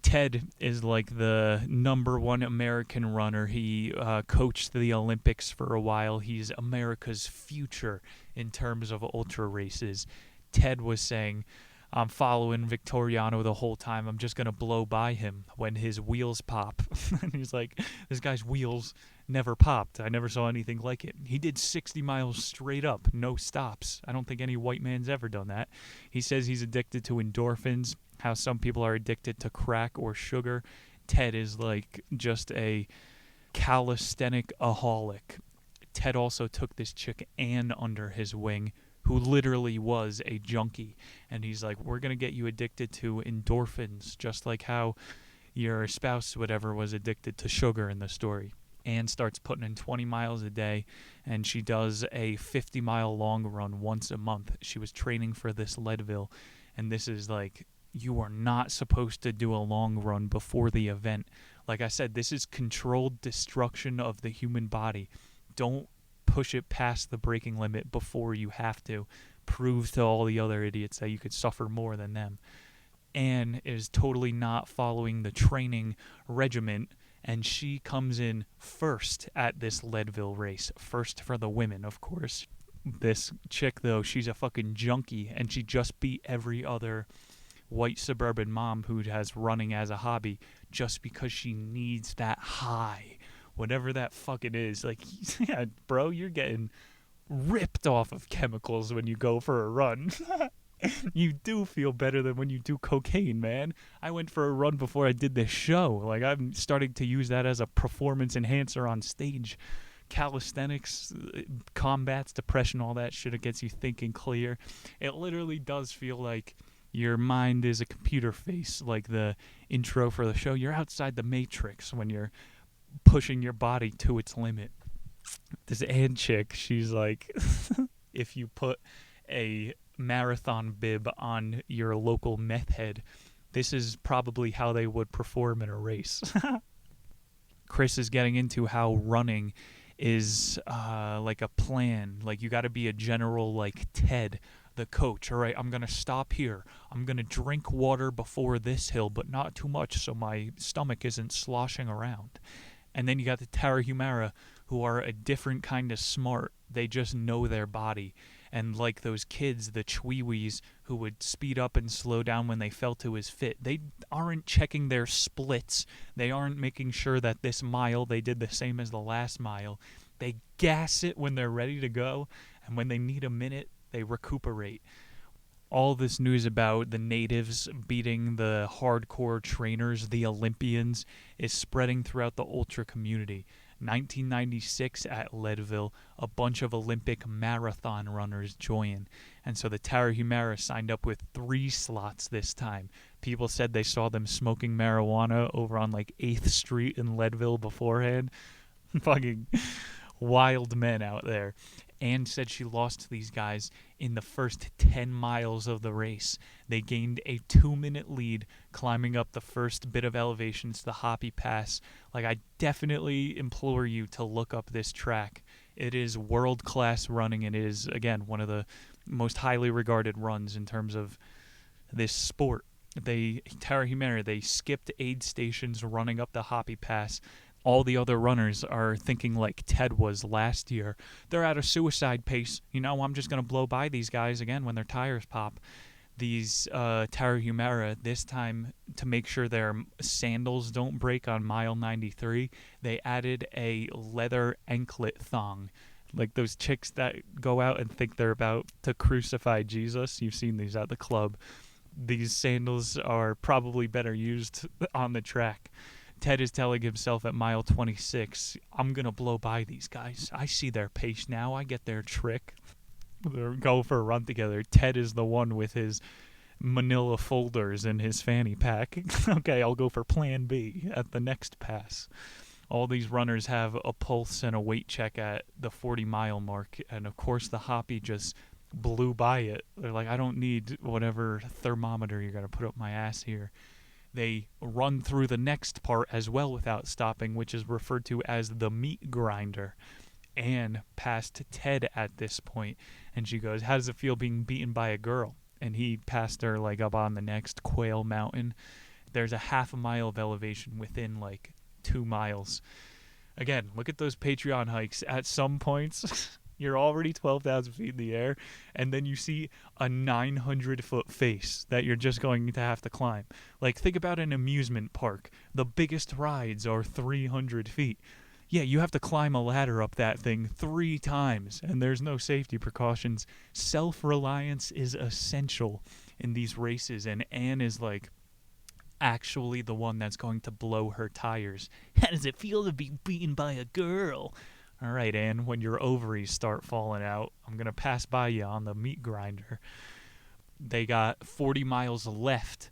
Ted is like the #1 American runner. He coached the Olympics for a while. He's America's future in terms of ultra races. Ted was saying, I'm following Victoriano the whole time. I'm just going to blow by him when his wheels pop. And he's like, this guy's wheels never popped. I never saw anything like it. He did 60 miles straight up, no stops. I don't think any white man's ever done that. He says he's addicted to endorphins, how some people are addicted to crack or sugar. Ted is like just a calisthenic-aholic. Ted also took this chick Anne under his wing, who literally was a junkie. And he's like, we're going to get you addicted to endorphins, just like how your spouse, whatever, was addicted to sugar in the story. Anne starts putting in 20 miles a day, and she does a 50-mile long run once a month. She was training for this Leadville, and this is like, you are not supposed to do a long run before the event. Like I said, this is controlled destruction of the human body. Don't push it past the braking limit before you have to. Prove to all the other idiots that you could suffer more than them. Anne is totally not following the training regimen, and she comes in first at this Leadville race. First for the women, of course. This chick, though, she's a fucking junkie, and she just beat every other white suburban mom who has running as a hobby just because she needs that high. Whatever that fucking is. Like, yeah, bro, you're getting ripped off of chemicals when you go for a run. You do feel better than when you do cocaine, man. I went for a run before I did this show. Like, I'm starting to use that as a performance enhancer on stage. Calisthenics combats depression, all that shit. It gets you thinking clear. It literally does feel like your mind is a computer face, like the intro for the show. You're outside the Matrix when you're pushing your body to its limit. This Ann chick, she's like, if you put a marathon bib on your local meth head, this is probably how they would perform in a race. Chris is getting into how running is like a plan. Like, you got to be a general like Ted, the coach. All right, I'm going to stop here. I'm going to drink water before this hill, but not too much so my stomach isn't sloshing around. And then you got the Tarahumara, who are a different kind of smart. They just know their body. And like those kids, the chwee-wees, who would speed up and slow down when they felt it was fit, they aren't checking their splits. They aren't making sure that this mile they did the same as the last mile. They gas it when they're ready to go, and when they need a minute, they recuperate. All this news about the natives beating the hardcore trainers, the Olympians, is spreading throughout the ultra community. 1996 at Leadville, a bunch of Olympic marathon runners join. And so the Tarahumara signed up with 3 slots this time. People said they saw them smoking marijuana over on like 8th Street in Leadville beforehand. Fucking wild men out there. Anne said she lost to these guys in the first 10 miles of the race. They gained a 2-minute lead climbing up the first bit of elevation to the Hoppy Pass. Like, I definitely implore you to look up this track. It is world-class running, and it is, again, one of the most highly regarded runs in terms of this sport. Tarahumara, they skipped aid stations running up the Hoppy Pass. All the other runners are thinking like Ted was last year. They're at a suicide pace. I'm just going to blow by these guys again when their tires pop. These Tarahumara, this time, to make sure their sandals don't break on mile 93, they added a leather anklet thong. Like those chicks that go out and think they're about to crucify Jesus. You've seen these at the club. These sandals are probably better used on the track. Ted is telling himself at mile 26, I'm going to blow by these guys. I see their pace now. I get their trick. They'll go for a run together. Ted is the one with his manila folders in his fanny pack. Okay, I'll go for plan B at the next pass. All these runners have a pulse and a weight check at the 40-mile mark. And, of course, the Hoppy just blew by it. They're like, I don't need whatever thermometer you're going to put up my ass here. They run through the next part as well without stopping, which is referred to as the meat grinder. Anne passed Ted at this point, and she goes, how does it feel being beaten by a girl? And he passed her like up on the next Quail Mountain. There's a half a mile of elevation within like 2 miles. Again, look at those Patreon hikes. At some points, you're already 12,000 feet in the air, and then you see a 900-foot face that you're just going to have to climb. Like, think about an amusement park. The biggest rides are 300 feet. Yeah, you have to climb a ladder up that thing 3 times, and there's no safety precautions. Self-reliance is essential in these races, and Anne is like actually the one that's going to blow her tires. How does it feel to be beaten by a girl? All right, Anne, when your ovaries start falling out, I'm going to pass by you on the meat grinder. They got 40 miles left,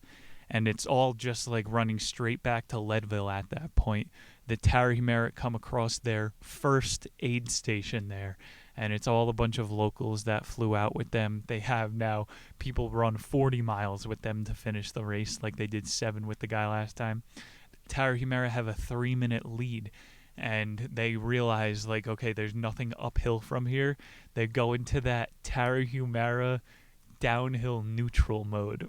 and it's all just like running straight back to Leadville at that point. The Tarahumara come across their first aid station there, and it's all a bunch of locals that flew out with them. They have now people run 40 miles with them to finish the race, like they did 7 with the guy last time. The Tarahumara have a 3-minute lead. And they realize, like, okay, there's nothing uphill from here. They go into that Tarahumara downhill neutral mode.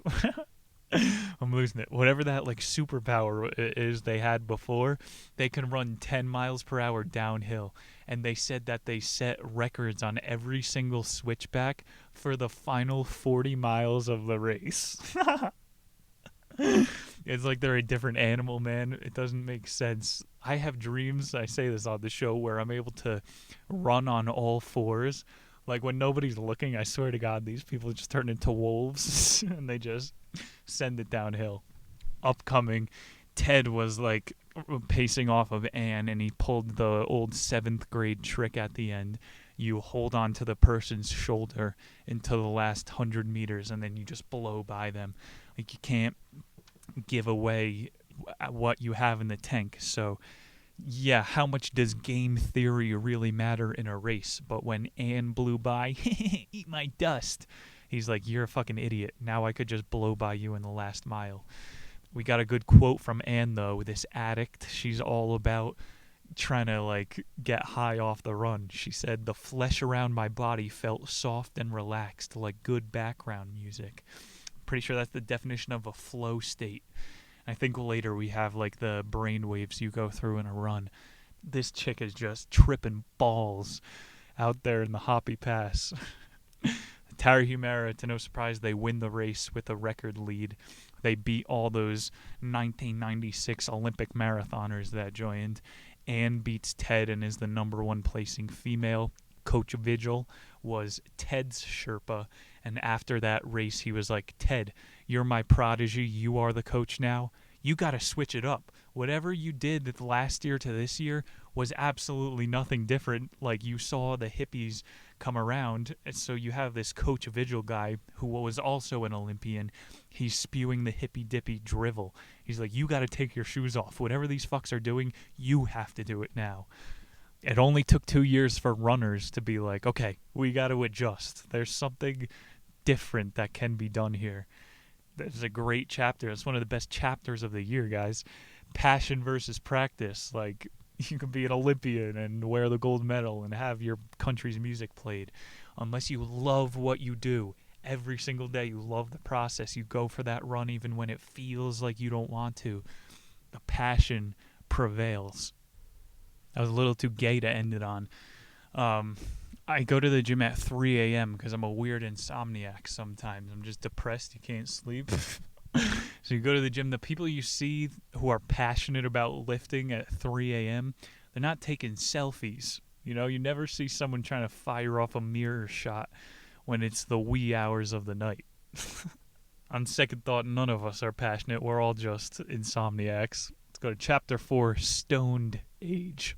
I'm losing it. Whatever that, like, superpower is they had before, they can run 10 miles per hour downhill. And they said that they set records on every single switchback for the final 40 miles of the race. It's like they're a different animal, man. It doesn't make sense. I have dreams, I say this on the show, where I'm able to run on all 4s. Like, when nobody's looking, I swear to God, these people just turn into wolves, and they just send it downhill. Upcoming, Ted was, like, pacing off of Anne, and he pulled the old 7th grade trick at the end. You hold on to the person's shoulder until the last 100 meters, and then you just blow by them. Like, you can't give away what you have in the tank. So, yeah, how much does game theory really matter in a race? But when Anne blew by, eat my dust, he's like, you're a fucking idiot. Now I could just blow by you in the last mile. We got a good quote from Anne, though, this addict. She's all about trying to, like, get high off the run. She said, the flesh around my body felt soft and relaxed, like good background music. Pretty sure that's the definition of a flow state. I think later we have like the brain waves you go through in a run. This chick is just tripping balls out there in the Hoppy Pass. Tarahumara, to no surprise, they win the race with a record lead. They beat all those 1996 Olympic marathoners that joined. Anne beats Ted and is the number 1 placing female. Coach Vigil was Ted's Sherpa, and after that race, he was like, Ted, you're my prodigy. You are the coach now. You got to switch it up. Whatever you did last year to this year was absolutely nothing different. Like, you saw the hippies come around, and so you have this Coach Vigil guy who was also an Olympian. He's spewing the hippy-dippy drivel. He's like, you got to take your shoes off. Whatever these fucks are doing, you have to do it now. It only took 2 years for runners to be like, okay, we got to adjust. There's something different that can be done here. This is a great chapter. It's one of the best chapters of the year, guys. Passion versus practice. Like, you can be an Olympian and wear the gold medal and have your country's music played. Unless you love what you do every single day, you love the process, you go for that run even when it feels like you don't want to. The passion prevails. I was a little too gay to end it on. I go to the gym at 3 a.m. because I'm a weird insomniac sometimes. I'm just depressed. You can't sleep. So you go to the gym. The people you see who are passionate about lifting at 3 a.m., they're not taking selfies. You know, you never see someone trying to fire off a mirror shot when it's the wee hours of the night. On second thought, none of us are passionate. We're all just insomniacs. Let's go to Chapter 4, Stoned Age.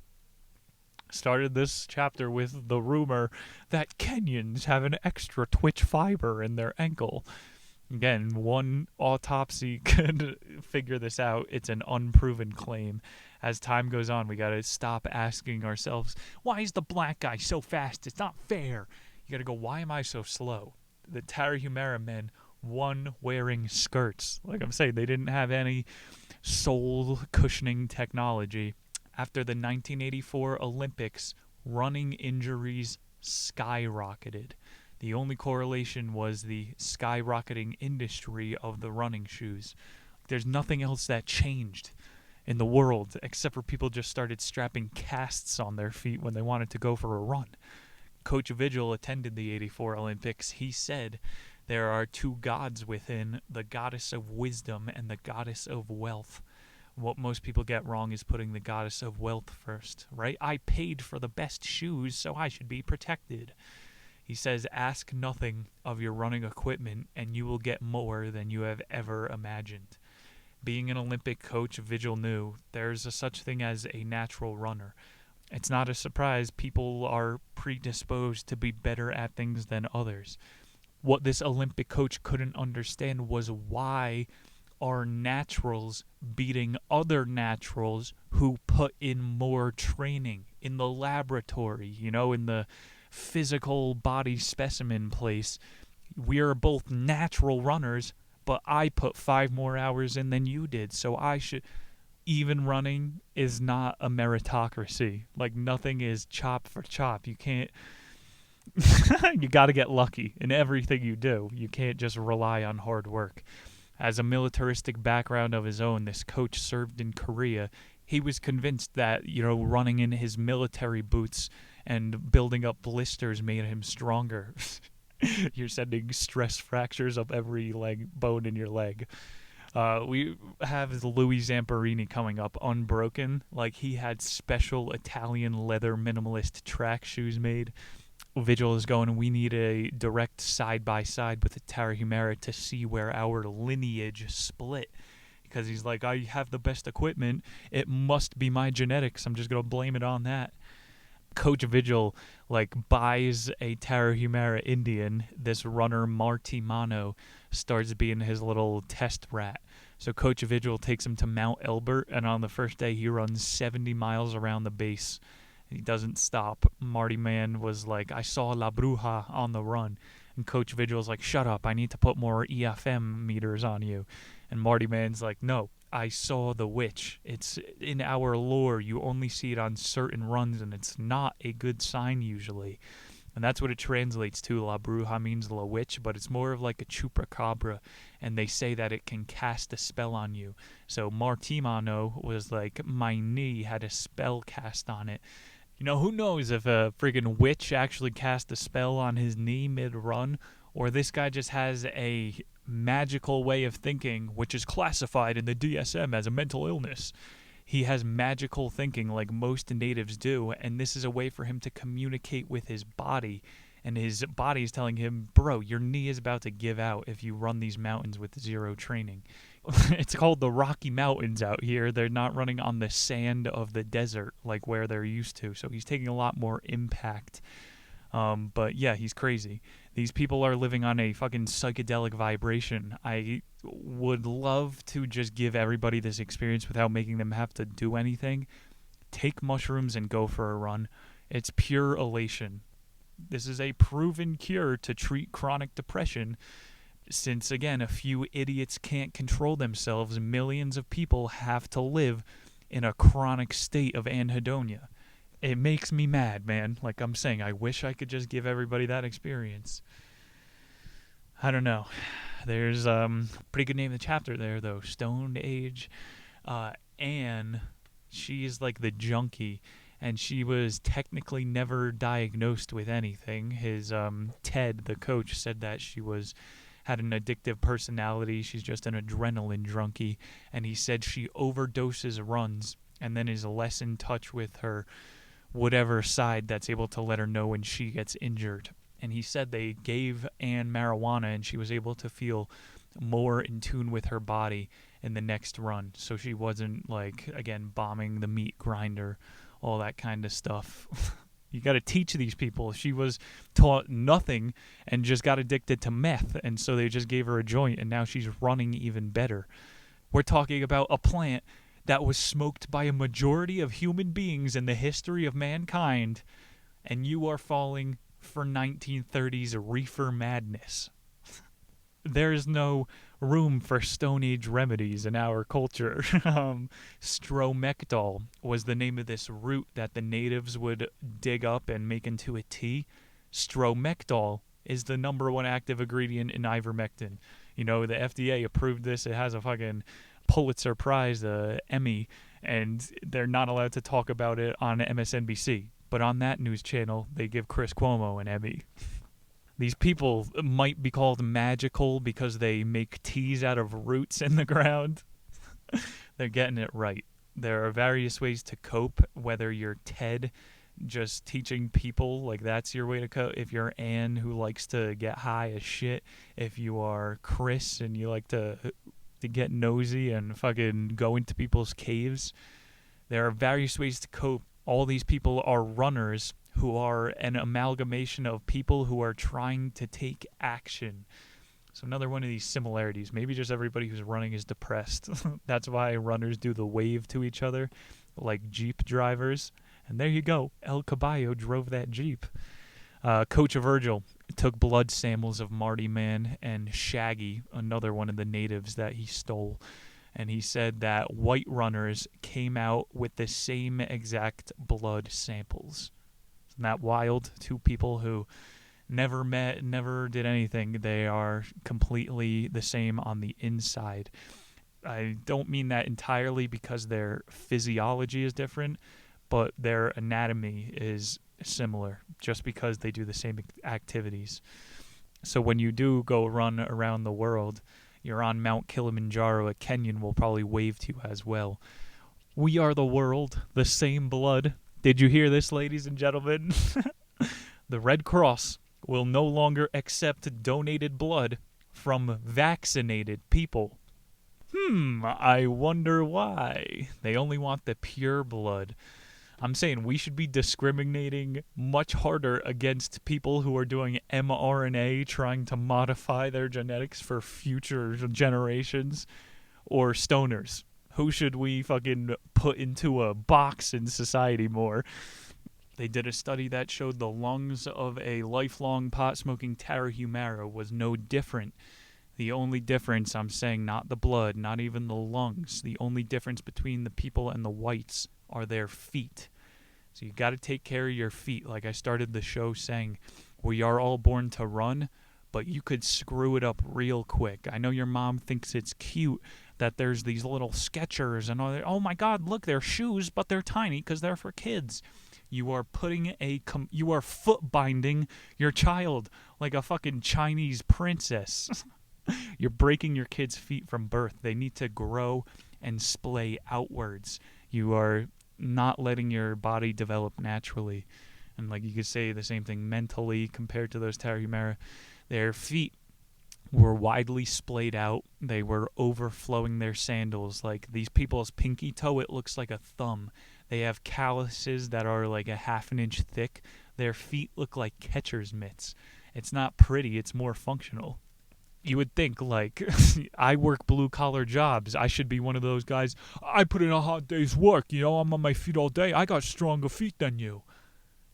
Started this chapter with the rumor that Kenyans have an extra twitch fiber in their ankle. Again, one autopsy could figure this out. It's an unproven claim. As time goes on, we got to stop asking ourselves, why is the black guy so fast? It's not fair. You got to go, why am I so slow? The Tarahumara men won wearing skirts. Like I'm saying, they didn't have any soul cushioning technology. After the 1984 Olympics, running injuries skyrocketed. The only correlation was the skyrocketing industry of the running shoes. There's nothing else that changed in the world except for people just started strapping casts on their feet when they wanted to go for a run. Coach Vigil attended the 84 Olympics. He said there are 2 gods within, the goddess of wisdom and the goddess of wealth. What most people get wrong is putting the goddess of wealth first, right? I paid for the best shoes, so I should be protected. He says, ask nothing of your running equipment, and you will get more than you have ever imagined. Being an Olympic coach, Vigil knew there's a such thing as a natural runner. It's not a surprise people are predisposed to be better at things than others. What this Olympic coach couldn't understand was why are naturals beating other naturals who put in more training in the laboratory, you know, in the physical body specimen place. We are both natural runners, but I put 5 more hours in than you did, so I should. Even running is not a meritocracy. Like, nothing is chop for chop. You can't. You got to get lucky in everything you do. You can't just rely on hard work. As a militaristic background of his own, this coach served in Korea. He was convinced that, you know, running in his military boots and building up blisters made him stronger. You're sending stress fractures up every bone in your leg. We have Louis Zamperini coming up, Unbroken. Like, he had special Italian leather minimalist track shoes made. Vigil is going, we need a direct side-by-side with the Tarahumara to see where our lineage split. Because he's like, I have the best equipment. It must be my genetics. I'm just going to blame it on that. Coach Vigil, buys a Tarahumara Indian. This runner, Marty Mano, starts being his little test rat. So Coach Vigil takes him to Mount Elbert, and on the first day, he runs 70 miles around the base. He doesn't stop. Marty Man was like, I saw La Bruja on the run. And Coach Vigil's like, shut up, I need to put more EFM meters on you. And Marty Man's like, no, I saw the witch. It's in our lore. You only see it on certain runs, and it's not a good sign usually. And that's what it translates to. La Bruja means la witch, but it's more of like a chupacabra, and they say that it can cast a spell on you. So Martimano was like, my knee had a spell cast on it. You know, who knows if a friggin' witch actually cast a spell on his knee mid-run, or this guy just has a magical way of thinking, which is classified in the DSM as a mental illness. He has magical thinking like most natives do, and this is a way for him to communicate with his body. And his body is telling him, bro, your knee is about to give out if you run these mountains with zero training. It's called the Rocky Mountains out here. They're not running on the sand of the desert like where they're used to. So he's taking a lot more impact. But yeah, he's crazy. These people are living on a fucking psychedelic vibration. I would love to just give everybody this experience without making them have to do anything. Take mushrooms and go for a run. It's pure elation. This is a proven cure to treat chronic depression. Since, again, a few idiots can't control themselves, millions of people have to live in a chronic state of anhedonia. It makes me mad, man. Like I'm saying, I wish I could just give everybody that experience. I don't know. There's a pretty good name of the chapter there, though. Stone Age. Anne, she's like the junkie, and she was technically never diagnosed with anything. His Ted, the coach, said that she had an addictive personality. She's just an adrenaline junkie, and he said she overdoses runs and then is less in touch with her whatever side that's able to let her know when she gets injured. And he said they gave Anne marijuana and she was able to feel more in tune with her body in the next run. So she wasn't, like, again, bombing the meat grinder, all that kind of stuff. You got to teach these people. She was taught nothing and just got addicted to meth, and so they just gave her a joint, and now she's running even better. We're talking about a plant that was smoked by a majority of human beings in the history of mankind, and you are falling for 1930s reefer madness. There is no room for Stone Age remedies in our culture. Stromectol was the name of this root that the natives would dig up and make into a tea. Stromectol is the #1 active ingredient in ivermectin. You know, the FDA approved this. It has a fucking Pulitzer Prize, Emmy, and they're not allowed to talk about it on MSNBC. But on that news channel, they give Chris Cuomo an Emmy. These people might be called magical because they make teas out of roots in the ground. They're getting it right. There are various ways to cope, whether you're Ted, just teaching people, like that's your way to cope. If you're Anne, who likes to get high as shit. If you are Chris and you like to get nosy and fucking go into people's caves. There are various ways to cope. All these people are runners who are an amalgamation of people who are trying to take action. So another one of these similarities. Maybe just everybody who's running is depressed. That's why runners do the wave to each other, like Jeep drivers. And there you go. El Caballo drove that Jeep. Coach Virgil took blood samples of Marty Man and Shaggy, another one of the natives that he stole. And he said that white runners came out with the same exact blood samples. Isn't that wild? Two people who never met, never did anything. They are completely the same on the inside. I don't mean that entirely because their physiology is different, but their anatomy is similar just because they do the same activities. So when you do go run around the world, you're on Mount Kilimanjaro, a Kenyan will probably wave to you as well. We are the world, the same blood. Did you hear this, ladies and gentlemen? The Red Cross will no longer accept donated blood from vaccinated people. I wonder why. They only want the pure blood. I'm saying we should be discriminating much harder against people who are doing mRNA, trying to modify their genetics for future generations, or stoners. Who should we fucking put into a box in society more? They did a study that showed the lungs of a lifelong pot-smoking Tarahumara was no different. The only difference, I'm saying, not the blood, not even the lungs. The only difference between the people and the whites are their feet. So you got to take care of your feet. Like I started the show saying, we are all born to run, but you could screw it up real quick. I know your mom thinks it's cute that there's these little Skechers and all that. Oh my God, look, they're shoes, but they're tiny because they're for kids. You are you are foot binding your child like a fucking Chinese princess. You're breaking your kids' feet from birth. They need to grow and splay outwards. You are not letting your body develop naturally. And like you could say the same thing mentally compared to those Tarahumara. Their feet were widely splayed out. They were overflowing their sandals. Like these people's pinky toe, it looks like a thumb. They have calluses that are like a half an inch thick. Their feet look like catcher's mitts. It's not pretty, it's more functional. You would think, like, I work blue-collar jobs. I should be one of those guys. I put in a hard day's work, you know. I'm on my feet all day. I got stronger feet than you.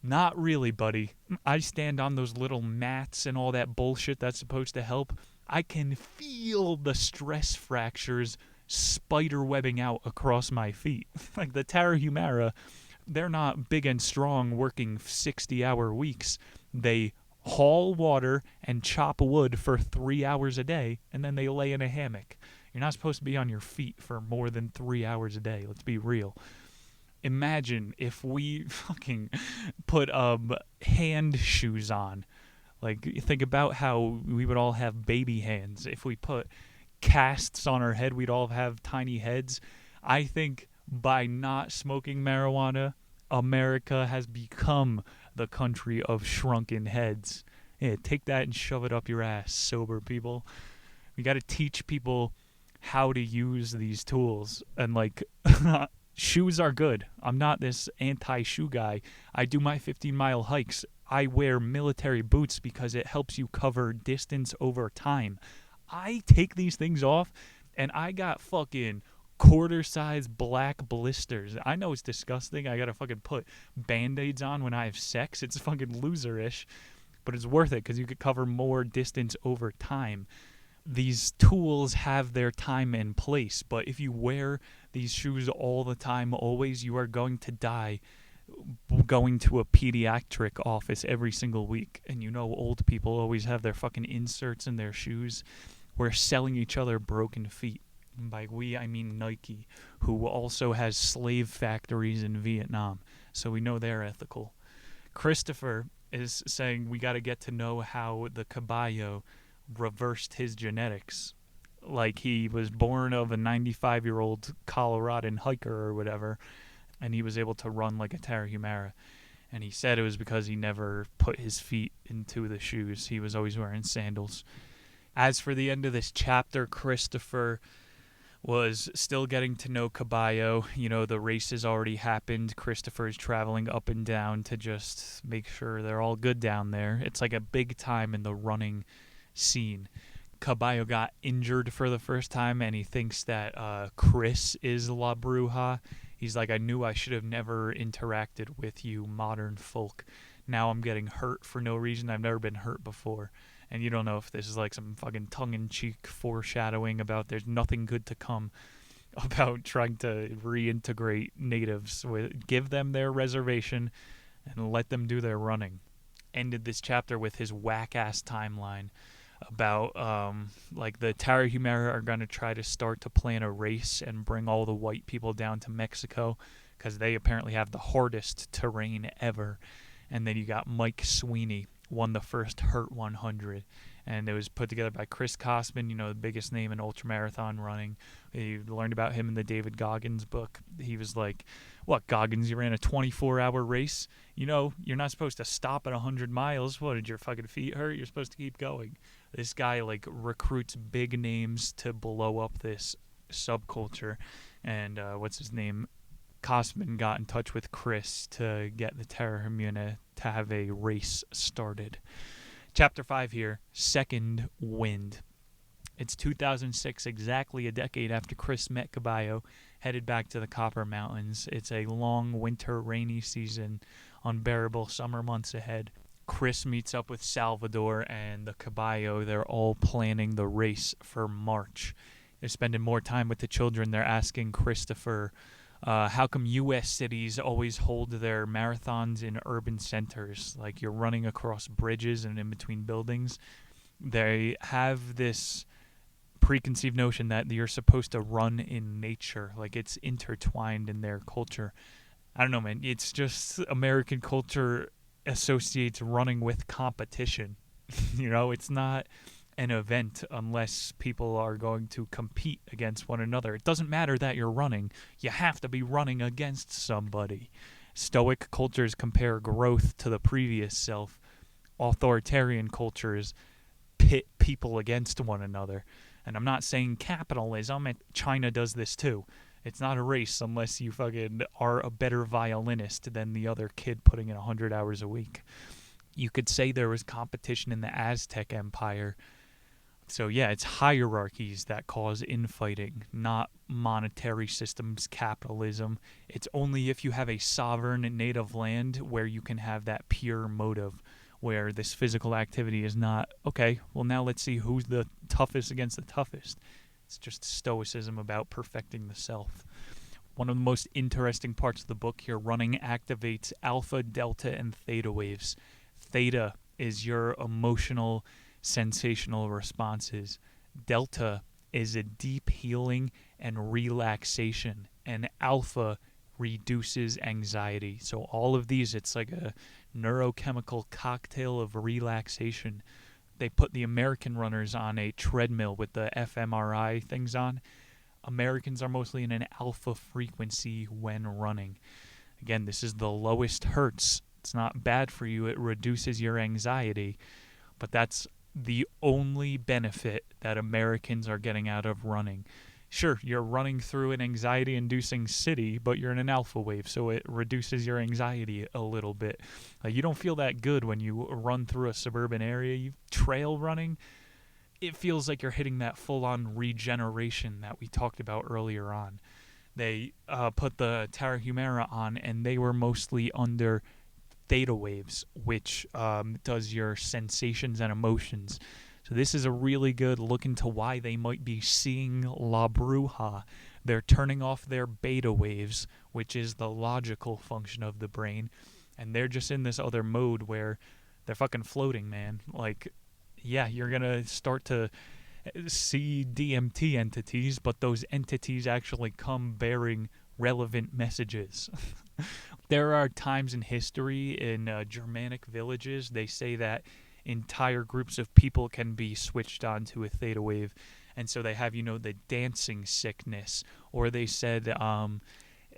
Not really, buddy. I stand on those little mats and all that bullshit that's supposed to help. I can feel the stress fractures spider-webbing out across my feet. Like the Tarahumara, they're not big and strong working 60-hour weeks. They haul water and chop wood for 3 hours a day, and then they lay in a hammock. You're not supposed to be on your feet for more than 3 hours a day. Let's be real. Imagine if we fucking put hand shoes on. Like, think about how we would all have baby hands. If we put casts on our head, we'd all have tiny heads. I think by not smoking marijuana, America has become the country of shrunken heads. Yeah, take that and shove it up your ass, sober people. We got to teach people how to use these tools. And, like, shoes are good. I'm not this anti-shoe guy. I do my 15-mile hikes. I wear military boots because it helps you cover distance over time. I take these things off, and I got fucking quarter-size black blisters. I know it's disgusting. I gotta fucking put Band-Aids on when I have sex. It's fucking loser-ish, but it's worth it because you could cover more distance over time. These tools have their time and place, but if you wear these shoes all the time, always, you are going to die going to a pediatric office every single week. And you know old people always have their fucking inserts in their shoes. We're selling each other broken feet. And by we, I mean Nike, who also has slave factories in Vietnam. So we know they're ethical. Christopher is saying we got to get to know how the Caballo reversed his genetics. Like he was born of a 95-year-old Coloradan hiker or whatever, and he was able to run like a Tarahumara. And he said it was because he never put his feet into the shoes. He was always wearing sandals. As for the end of this chapter, Christopher was still getting to know Caballo. You know, the race has already happened. Christopher is traveling up and down to just make sure they're all good down there. It's like a big time in the running scene. Caballo got injured for the first time, and he thinks that Chris is La Bruja. He's like, I knew I should have never interacted with you modern folk. Now I'm getting hurt for no reason. I've never been hurt before. And you don't know if this is like some fucking tongue-in-cheek foreshadowing about there's nothing good to come about trying to reintegrate natives. Give them their reservation and let them do their running. Ended this chapter with his whack-ass timeline about like the Tarahumara are going to try to start to plan a race and bring all the white people down to Mexico because they apparently have the hardest terrain ever. And then you got Mike Sweeney, won the first Hurt 100, and it was put together by Chris Kosman, you know, the biggest name in ultramarathon running. You learned about him in the David Goggins book. He was like, what, Goggins, you ran a 24-hour race? You know, you're not supposed to stop at 100 miles. What, did your fucking feet hurt? You're supposed to keep going. This guy, like, recruits big names to blow up this subculture, and what's his name? Kosman got in touch with Chris to get the Tarahumara to have a race started. Chapter 5 here, Second Wind. It's 2006, exactly a decade after Chris met Caballo, headed back to the Copper Mountains. It's a long winter rainy season, unbearable summer months ahead. Chris meets up with Salvador and the Caballo. They're all planning the race for March. They're spending more time with the children. They're asking Christopher, how come U.S. cities always hold their marathons in urban centers? Like you're running across bridges and in between buildings. They have this preconceived notion that you're supposed to run in nature, like it's intertwined in their culture. I don't know, man. It's just American culture associates running with competition. It's not an event unless people are going to compete against one another. It doesn't matter that you're running. You have to be running against somebody. Stoic cultures compare growth to the previous self. Authoritarian cultures pit people against one another. And I'm not saying capitalism. China does this too. It's not a race unless you fucking are a better violinist than the other kid putting in 100 hours a week. You could say there was competition in the Aztec Empire. So yeah, it's hierarchies that cause infighting, not monetary systems, capitalism. It's only if you have a sovereign native land where you can have that pure motive, where this physical activity is not, okay, well now let's see who's the toughest against the toughest. It's just stoicism about perfecting the self. One of the most interesting parts of the book here, running activates alpha, delta, and theta waves. Theta is your emotional, sensational responses. Delta is a deep healing and relaxation. And alpha reduces anxiety. So all of these, it's like a neurochemical cocktail of relaxation. They put the American runners on a treadmill with the fMRI things on. Americans are mostly in an alpha frequency when running. Again, this is the lowest hertz. It's not bad for you. It reduces your anxiety. But that's the only benefit that Americans are getting out of running. Sure, you're running through an anxiety-inducing city, but you're in an alpha wave, so it reduces your anxiety a little bit. You don't feel that good when you run through a suburban area. You trail running, it feels like you're hitting that full-on regeneration that we talked about earlier on. They put the Tarahumara on, and they were mostly under theta waves, which does your sensations and emotions. So this is a really good look into why they might be seeing La Bruja. They're turning off their beta waves, which is the logical function of the brain, and they're just in this other mode where they're fucking floating, man. Like, yeah, you're going to start to see DMT entities, but those entities actually come bearing relevant messages. There are times in history in Germanic villages, they say that entire groups of people can be switched on to a theta wave, and so they have, the dancing sickness. Or they said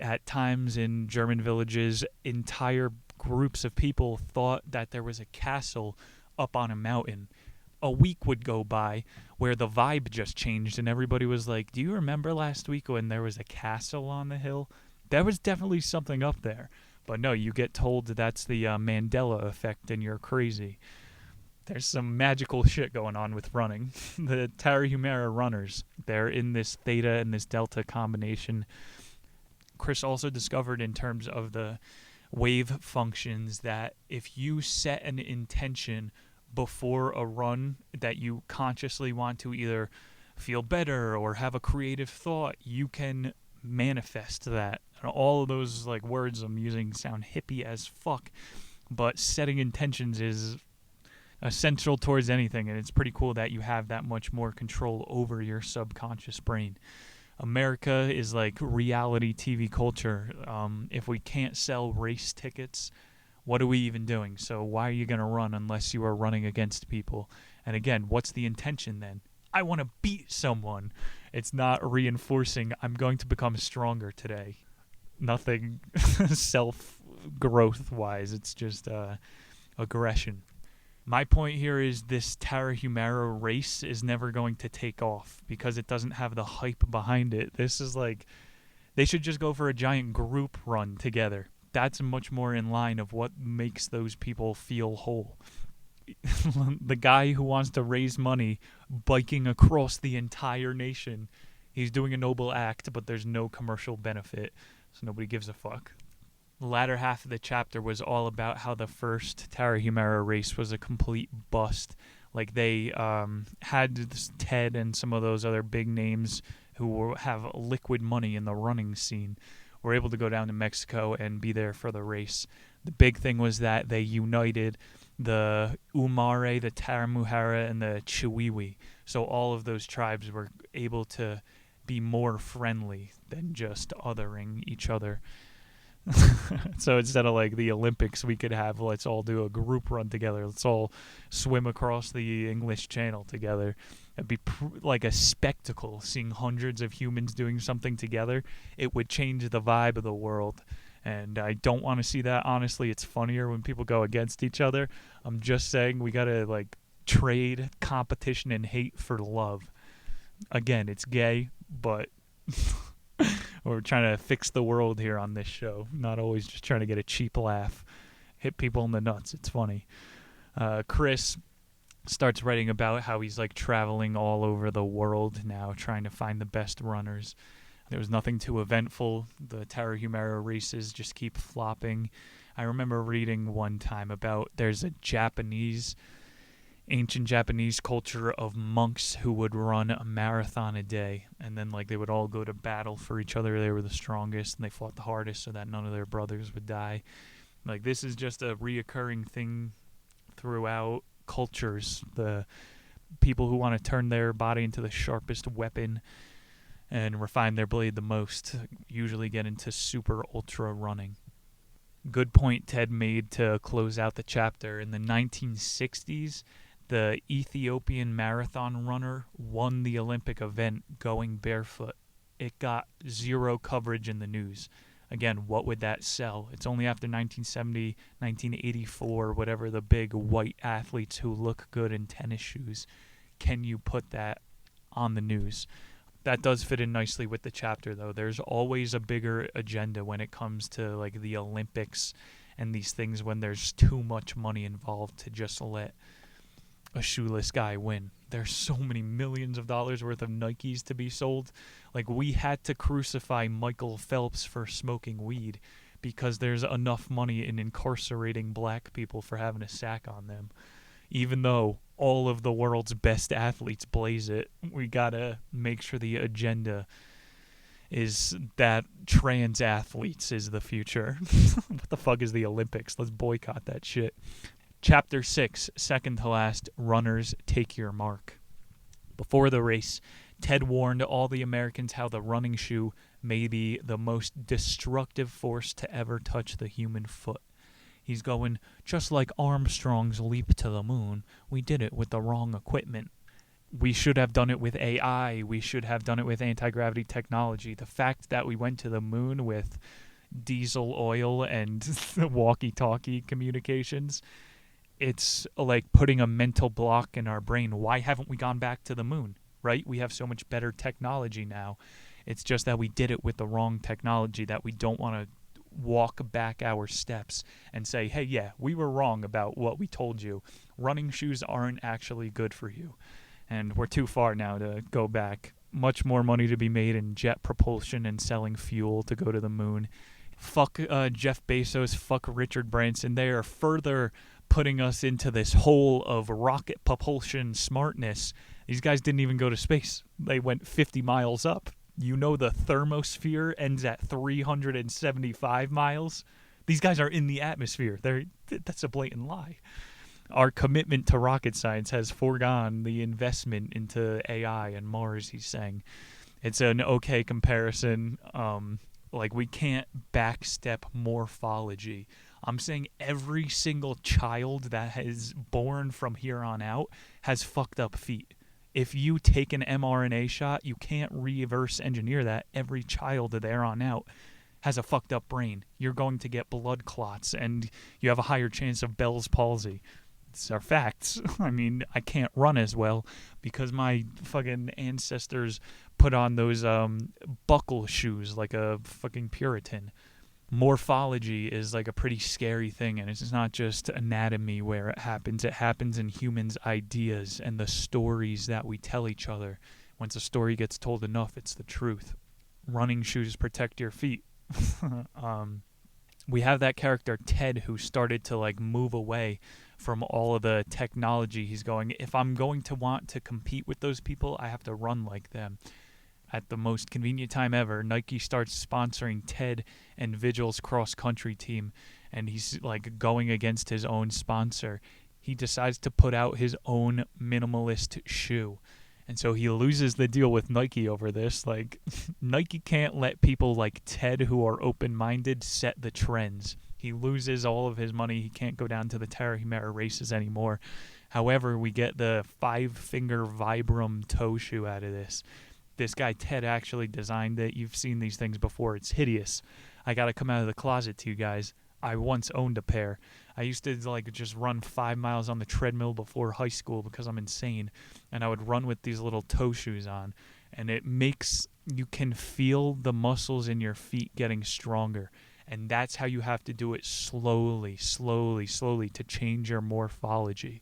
at times in German villages, entire groups of people thought that there was a castle up on a mountain. A week would go by where the vibe just changed, and everybody was like, do you remember last week when there was a castle on the hill? There was definitely something up there. But no, you get told that's the Mandela effect and you're crazy. There's some magical shit going on with running. The Tarahumara runners, they're in this theta and this delta combination. Chris also discovered in terms of the wave functions that if you set an intention before a run that you consciously want to either feel better or have a creative thought, you can manifest that. And all of those words I'm using sound hippie as fuck, but setting intentions is essential towards anything, and it's pretty cool that you have that much more control over your subconscious brain. America is like reality TV culture. If we can't sell race tickets, what are we even doing? So why are you going to run unless you are running against people? And again, what's the intention then? I want to beat someone. It's not reinforcing, I'm going to become stronger today. Nothing self-growth-wise. It's just aggression. My point here is this Tarahumara race is never going to take off because it doesn't have the hype behind it. This is they should just go for a giant group run together. That's much more in line of what makes those people feel whole. The guy who wants to raise money biking across the entire nation, he's doing a noble act, but there's no commercial benefit, so nobody gives a fuck. The latter half of the chapter was all about how the first Tarahumara race was a complete bust. They had Ted and some of those other big names who have liquid money in the running scene were able to go down to Mexico and be there for the race. The big thing was that they united the Umare, the Tarahumara, and the Chiwiwi. So all of those tribes were able to be more friendly than just othering each other. So instead of like the Olympics, we could have, let's all do a group run together. Let's all swim across the English Channel together. It'd be like a spectacle, seeing hundreds of humans doing something together. It would change the vibe of the world. And I don't want to see that. Honestly, it's funnier when people go against each other. I'm just saying we got to like trade competition and hate for love. Again, it's gay, but we're trying to fix the world here on this show. Not always just trying to get a cheap laugh. Hit people in the nuts. It's funny. Chris starts writing about how he's like traveling all over the world now, trying to find the best runners. There was nothing too eventful. The Tarahumara races just keep flopping. I remember reading one time about there's a ancient Japanese culture of monks who would run a marathon a day, and then like they would all go to battle for each other. They were the strongest and they fought the hardest so that none of their brothers would die. Like, this is just a reoccurring thing throughout cultures. The people who want to turn their body into the sharpest weapon and refine their blade the most usually get into super ultra running. Good point Ted made to close out the chapter. In the 1960s, the Ethiopian marathon runner won the Olympic event going barefoot. It got zero coverage in the news. Again, what would that sell? It's only after 1970, 1984, whatever, the big white athletes who look good in tennis shoes. Can you put that on the news? That does fit in nicely with the chapter, though. There's always a bigger agenda when it comes to like the Olympics and these things, when there's too much money involved to just let a shoeless guy win. There's so many millions of dollars worth of Nikes to be sold. Like, we had to crucify Michael Phelps for smoking weed because there's enough money in incarcerating black people for having a sack on them. Even though all of the world's best athletes blaze it, we gotta make sure the agenda is that trans athletes is the future. What the fuck is the Olympics? Let's boycott that shit. Chapter 6, second to last, runners, take your mark. Before the race, Ted warned all the Americans how the running shoe may be the most destructive force to ever touch the human foot. He's going, just like Armstrong's leap to the moon, we did it with the wrong equipment. We should have done it with AI. We should have done it with anti-gravity technology. The fact that we went to the moon with diesel oil and walkie-talkie communications, it's like putting a mental block in our brain. Why haven't we gone back to the moon, right? We have so much better technology now. It's just that we did it with the wrong technology, that we don't want to walk back our steps and say, hey, yeah, we were wrong about what we told you. Running shoes aren't actually good for you. And we're too far now to go back. Much more money to be made in jet propulsion and selling fuel to go to the moon. Fuck Jeff Bezos, fuck Richard Branson. They are further putting us into this hole of rocket propulsion smartness. These guys didn't even go to space. They went 50 miles up. You know the thermosphere ends at 375 miles? These guys are in the atmosphere. That's a blatant lie. Our commitment to rocket science has foregone the investment into AI and Mars, he's saying. It's an okay comparison. Like, we can't backstep morphology. I'm saying every single child that is born from here on out has fucked up feet. If you take an mRNA shot, you can't reverse engineer that. Every child there on out has a fucked up brain. You're going to get blood clots, and you have a higher chance of Bell's palsy. These are facts. I mean, I can't run as well because my fucking ancestors put on those buckle shoes like a fucking Puritan. Morphology is like a pretty scary thing, and it's not just anatomy where it happens. It happens in humans' ideas and the stories that we tell each other. Once a story gets told enough, it's the truth. Running shoes protect your feet. We have that character Ted who started to like move away from all of the technology. He's going, if I'm going to want to compete with those people, I have to run like them. At the most convenient time ever, Nike starts sponsoring Ted and Vigil's cross-country team, and he's like going against his own sponsor. He decides to put out his own minimalist shoe, And so he loses the deal with Nike over this. Like, Nike can't let people like Ted, who are open-minded, set the trends. He loses all of his money. He can't go down to the Tarahumara races anymore. However, we get the 5-finger Vibram toe shoe out of this. This guy Ted actually designed it. You've seen these things before. It's hideous. I got to come out of the closet to you guys. I once owned a pair. I used to like just run 5 miles on the treadmill before high school because I'm insane, and I would run with these little toe shoes on, and it makes you can feel the muscles in your feet getting stronger, and that's how you have to do it slowly to change your morphology.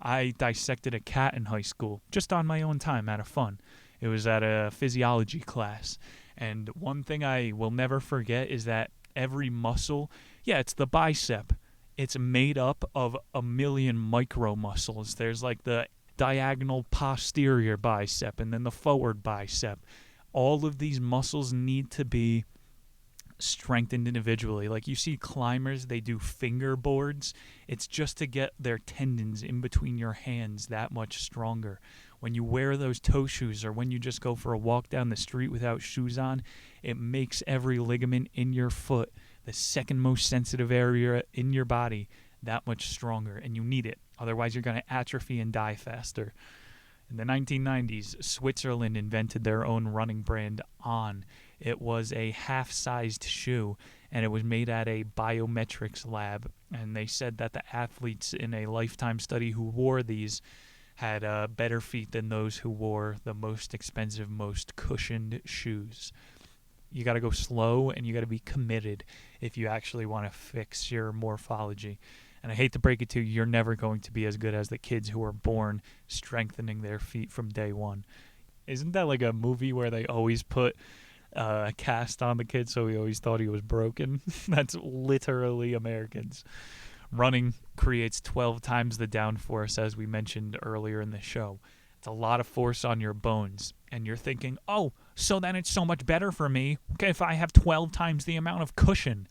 I dissected a cat in high school just on my own time out of fun. It was at a physiology class, and one thing I will never forget is that every muscle, yeah, it's the bicep. It's made up of a million micro muscles. There's like the diagonal posterior bicep and then the forward bicep. All of these muscles need to be strengthened individually. Like you see climbers, they do fingerboards. It's just to get their tendons in between your hands that much stronger. When you wear those toe shoes or when you just go for a walk down the street without shoes on, it makes every ligament in your foot, the second most sensitive area in your body, that much stronger, and you need it. Otherwise, you're going to atrophy and die faster. In the 1990s, Switzerland invented their own running brand, On. It was a half-sized shoe, and it was made at a biometrics lab, and they said that the athletes in a lifetime study who wore these had better feet than those who wore the most expensive, most cushioned shoes. You got to go slow, and you got to be committed if you actually want to fix your morphology. And I hate to break it to you, you're never going to be as good as the kids who are born strengthening their feet from day one. Isn't that like a movie where they always put a cast on the kid so he always thought he was broken? That's literally Americans. Running creates 12 times the downforce, as we mentioned earlier in the show. It's a lot of force on your bones. And you're thinking, oh, so then it's so much better for me if I have 12 times the amount of cushion.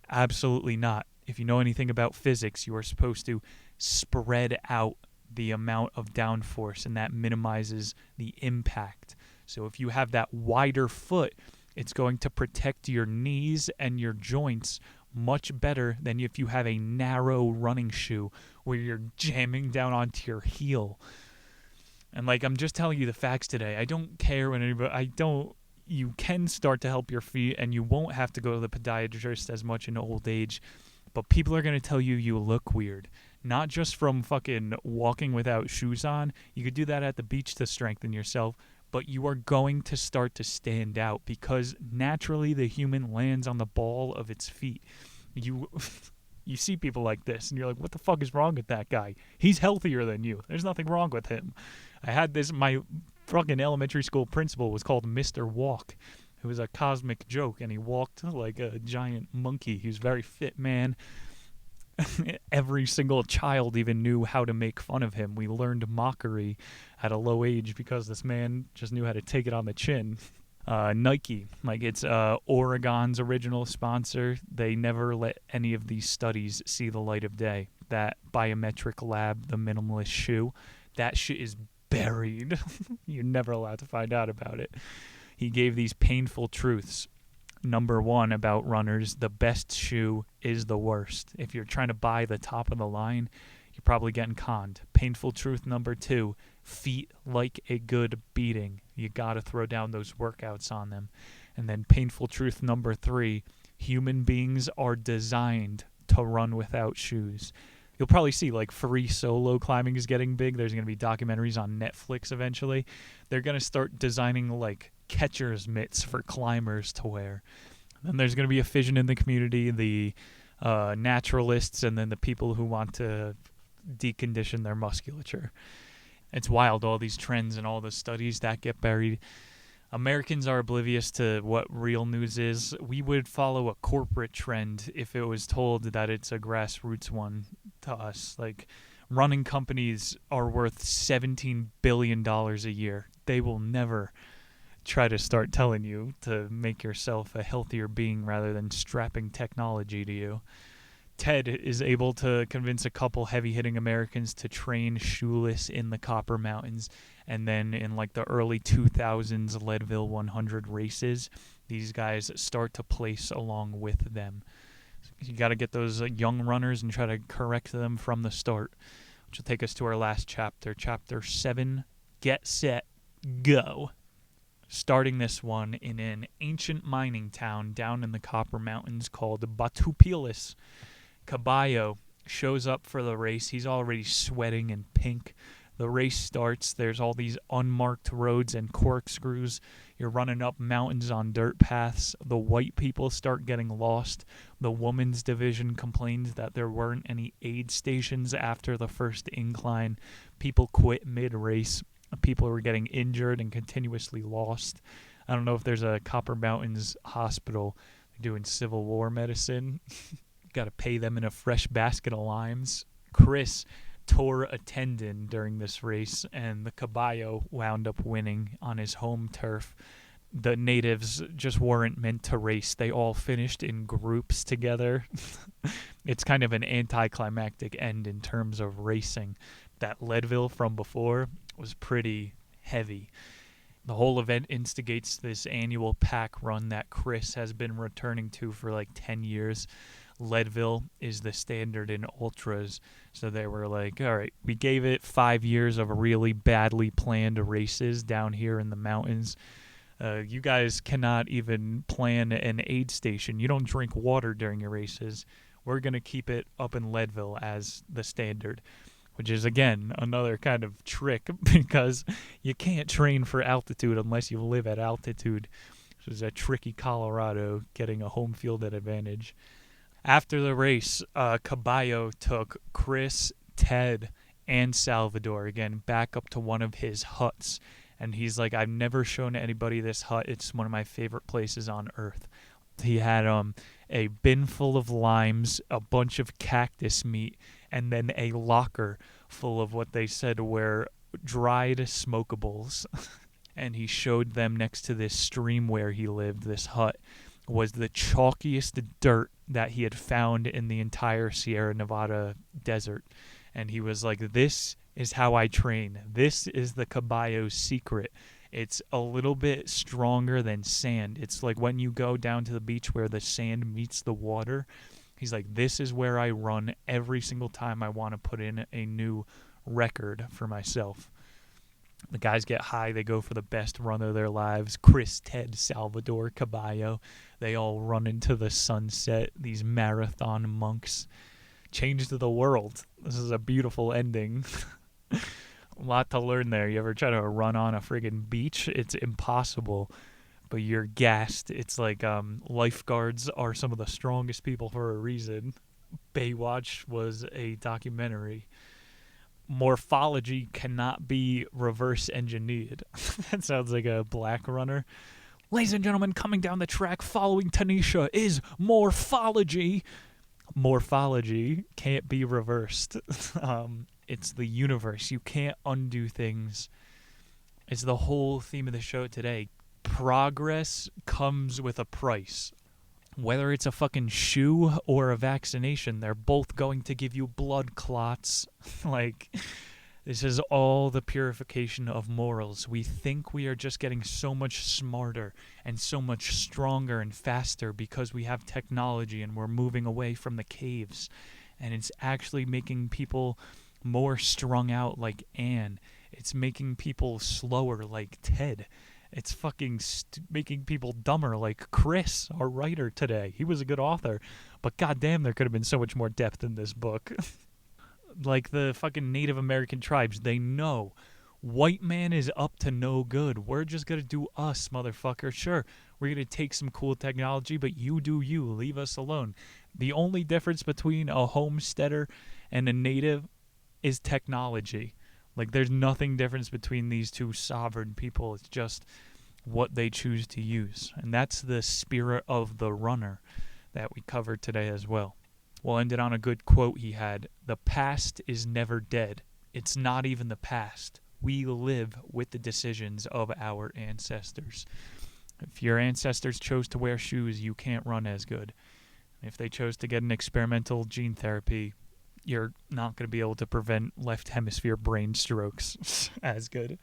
Absolutely not. If you know anything about physics, you are supposed to spread out the amount of downforce, and that minimizes the impact. So if you have that wider foot, it's going to protect your knees and your joints much better than if you have a narrow running shoe where you're jamming down onto your heel. And like, I'm just telling you the facts today. I don't care when anybody, you can start to help your feet, and you won't have to go to the podiatrist as much in old age, but people are going to tell you you look weird. Not just from fucking walking without shoes on. You could do that at the beach to strengthen yourself, but you are going to start to stand out because naturally the human lands on the ball of its feet. You see people like this, and you're like, what the fuck is wrong with that guy? He's healthier than you. There's nothing wrong with him. I had this, my fucking elementary school principal was called Mr. Walk. It was a cosmic joke, and he walked like a giant monkey. He was a very fit man. Every single child even knew how to make fun of him. We learned mockery at a low age because this man just knew how to take it on the chin. Nike, like it's Oregon's original sponsor. They never let any of these studies see the light of day. That biometric lab, the minimalist shoe, that shit is buried. You're never allowed to find out about it. He gave these painful truths. Number one, about runners, the best shoe is the worst. If you're trying to buy the top of the line, you're probably getting conned. Painful truth number two, feet like a good beating. You got to throw down those workouts on them. And then painful truth number three, human beings are designed to run without shoes. You'll probably see like free solo climbing is getting big. There's going to be documentaries on Netflix eventually. They're going to start designing like catcher's mitts for climbers to wear. And then there's going to be a fission in the community, the naturalists, and then the people who want to decondition their musculature. It's wild, all these trends and all the studies that get buried. Americans are oblivious to what real news is. We would follow a corporate trend if it was told that it's a grassroots one to us. Like, running companies are worth $17 billion a year. They will never try to start telling you to make yourself a healthier being rather than strapping technology to you. Ted is able to convince a couple heavy-hitting Americans to train shoeless in the Copper Mountains, And then in like the early 2000s Leadville 100 races, these guys start to place along with them. You got to get those young runners and try to correct them from the start, which will take us to our last chapter, Chapter 7, Get Set, Go. Starting this one in an ancient mining town down in the Copper Mountains called Batupilis. Caballo shows up for the race. He's already sweating and pink. The race starts. There's all these unmarked roads and corkscrews. You're running up mountains on dirt paths. The white people start getting lost. The women's division complains that there weren't any aid stations after the first incline. People quit mid-race. People were getting injured and continuously lost. I don't know if there's a Copper Mountains hospital doing Civil War medicine. Got to pay them in a fresh basket of limes. Chris tore a tendon during this race, and the Caballo wound up winning on his home turf. The natives just weren't meant to race. They all finished in groups together. It's kind of an anticlimactic end in terms of racing. That Leadville from before was pretty heavy. The whole event instigates this annual pack run that Chris has been returning to for like 10 years. Leadville is the standard in ultras, so they were like, all right, we gave it 5 years of really badly planned races down here in the mountains. You guys cannot even plan an aid station. You don't drink water during your races. We're going to keep it up in Leadville as the standard, which is, again, another kind of trick because you can't train for altitude unless you live at altitude. This is a tricky Colorado getting a home field advantage. After the race, Caballo took Chris, Ted, and Salvador, again, back up to one of his huts. And he's like, I've never shown anybody this hut. It's one of my favorite places on earth. He had a bin full of limes, a bunch of cactus meat, and then a locker full of what they said were dried smokables. And he showed them next to this stream where he lived, this hut, was the chalkiest dirt that he had found in the entire Sierra Nevada desert. And he was like, this is how I train. This is the Caballo's secret. It's a little bit stronger than sand. It's like when you go down to the beach where the sand meets the water. He's like, this is where I run every single time I want to put in a new record for myself. The guys get high. They go for the best run of their lives. Chris, Ted, Salvador, Caballo. They all run into the sunset. These marathon monks changed the world. This is a beautiful ending. A lot to learn there. You ever try to run on a friggin' beach? It's impossible, but you're gassed. It's like lifeguards are some of the strongest people for a reason. Baywatch was a documentary. Morphology cannot be reverse engineered. That sounds like a black runner. Ladies and gentlemen, coming down the track following Tanisha is morphology. Morphology can't be reversed. It's the universe. You can't undo things. It's the whole theme of the show today. Progress comes with a price. Whether it's a fucking shoe or a vaccination, they're both going to give you blood clots. Like, this is all the purification of morals. We think we are just getting so much smarter and so much stronger and faster because we have technology and we're moving away from the caves. And it's actually making people more strung out like Anne. It's making people slower like Ted. It's fucking making people dumber like Chris, our writer today. He was a good author, but goddamn, there could have been so much more depth in this book. Like the fucking Native American tribes, they know white man is up to no good. We're just gonna do us, motherfucker. Sure, we're gonna take some cool technology, but you do you. Leave us alone. The only difference between a homesteader and a native is technology. Like, there's nothing difference between these two sovereign people. It's just what they choose to use. And that's the spirit of the runner that we covered today as well. We'll end it on a good quote he had. The past is never dead. It's not even the past. We live with the decisions of our ancestors. If your ancestors chose to wear shoes, you can't run as good. If they chose to get an experimental gene therapy, you're not going to be able to prevent left hemisphere brain strokes as good.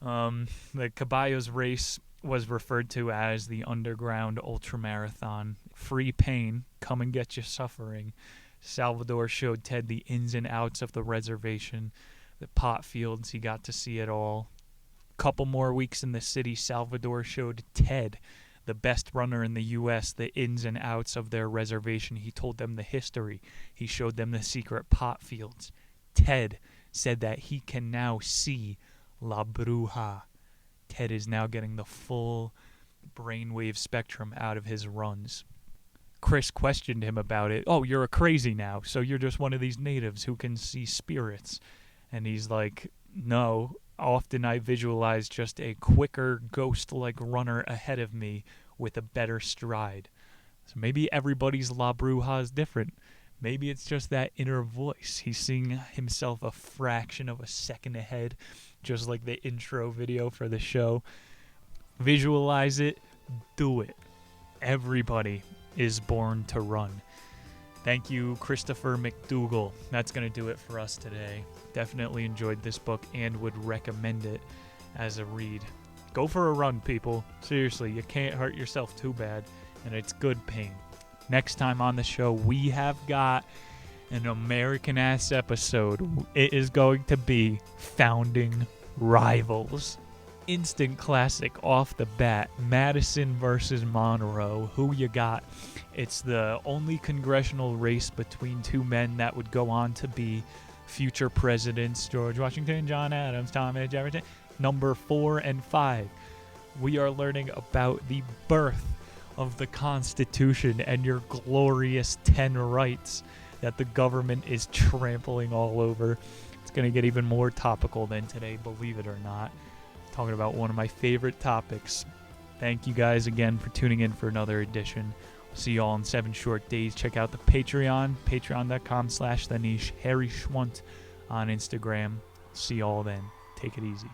The Caballos race was referred to as the underground ultramarathon. Free pain, come and get you suffering. Salvador showed Ted the ins and outs of the reservation, the pot fields, he got to see it all. Couple more weeks in the city, Salvador showed Ted, the best runner in the U.S., the ins and outs of their reservation. He told them the history. He showed them the secret pot fields. Ted said that he can now see La Bruja. Ted is now getting the full brainwave spectrum out of his runs. Chris questioned him about it. Oh, you're a crazy now, so you're just one of these natives who can see spirits. And he's like, no, often I visualize just a quicker, ghost-like runner ahead of me with a better stride. So maybe everybody's La Bruja is different. Maybe it's just that inner voice. He's seeing himself a fraction of a second ahead, just like the intro video for the show. Visualize it, do it. Everybody is born to run. Thank you, Christopher McDougall. That's going to do it for us today. Definitely enjoyed this book and would recommend it as a read. Go for a run, people. Seriously, you can't hurt yourself too bad, and it's good pain. Next time on the show, we have got an American-ass episode. It is going to be Founding Rivals. Instant classic off the bat. Madison versus Monroe. Who you got? It's the only congressional race between two men that would go on to be future presidents: George Washington, John Adams, Thomas Jefferson. Number 4 and 5. We are learning about the birth of the Constitution and your glorious 10 rights that the government is trampling all over. It's going to get even more topical than today, believe it or not. Talking about one of my favorite topics. Thank you guys again for tuning in for another edition. See you all in 7 short days. Check out the Patreon, patreon.com/theniche. Harry Schwunt on Instagram. See you all then. Take it easy.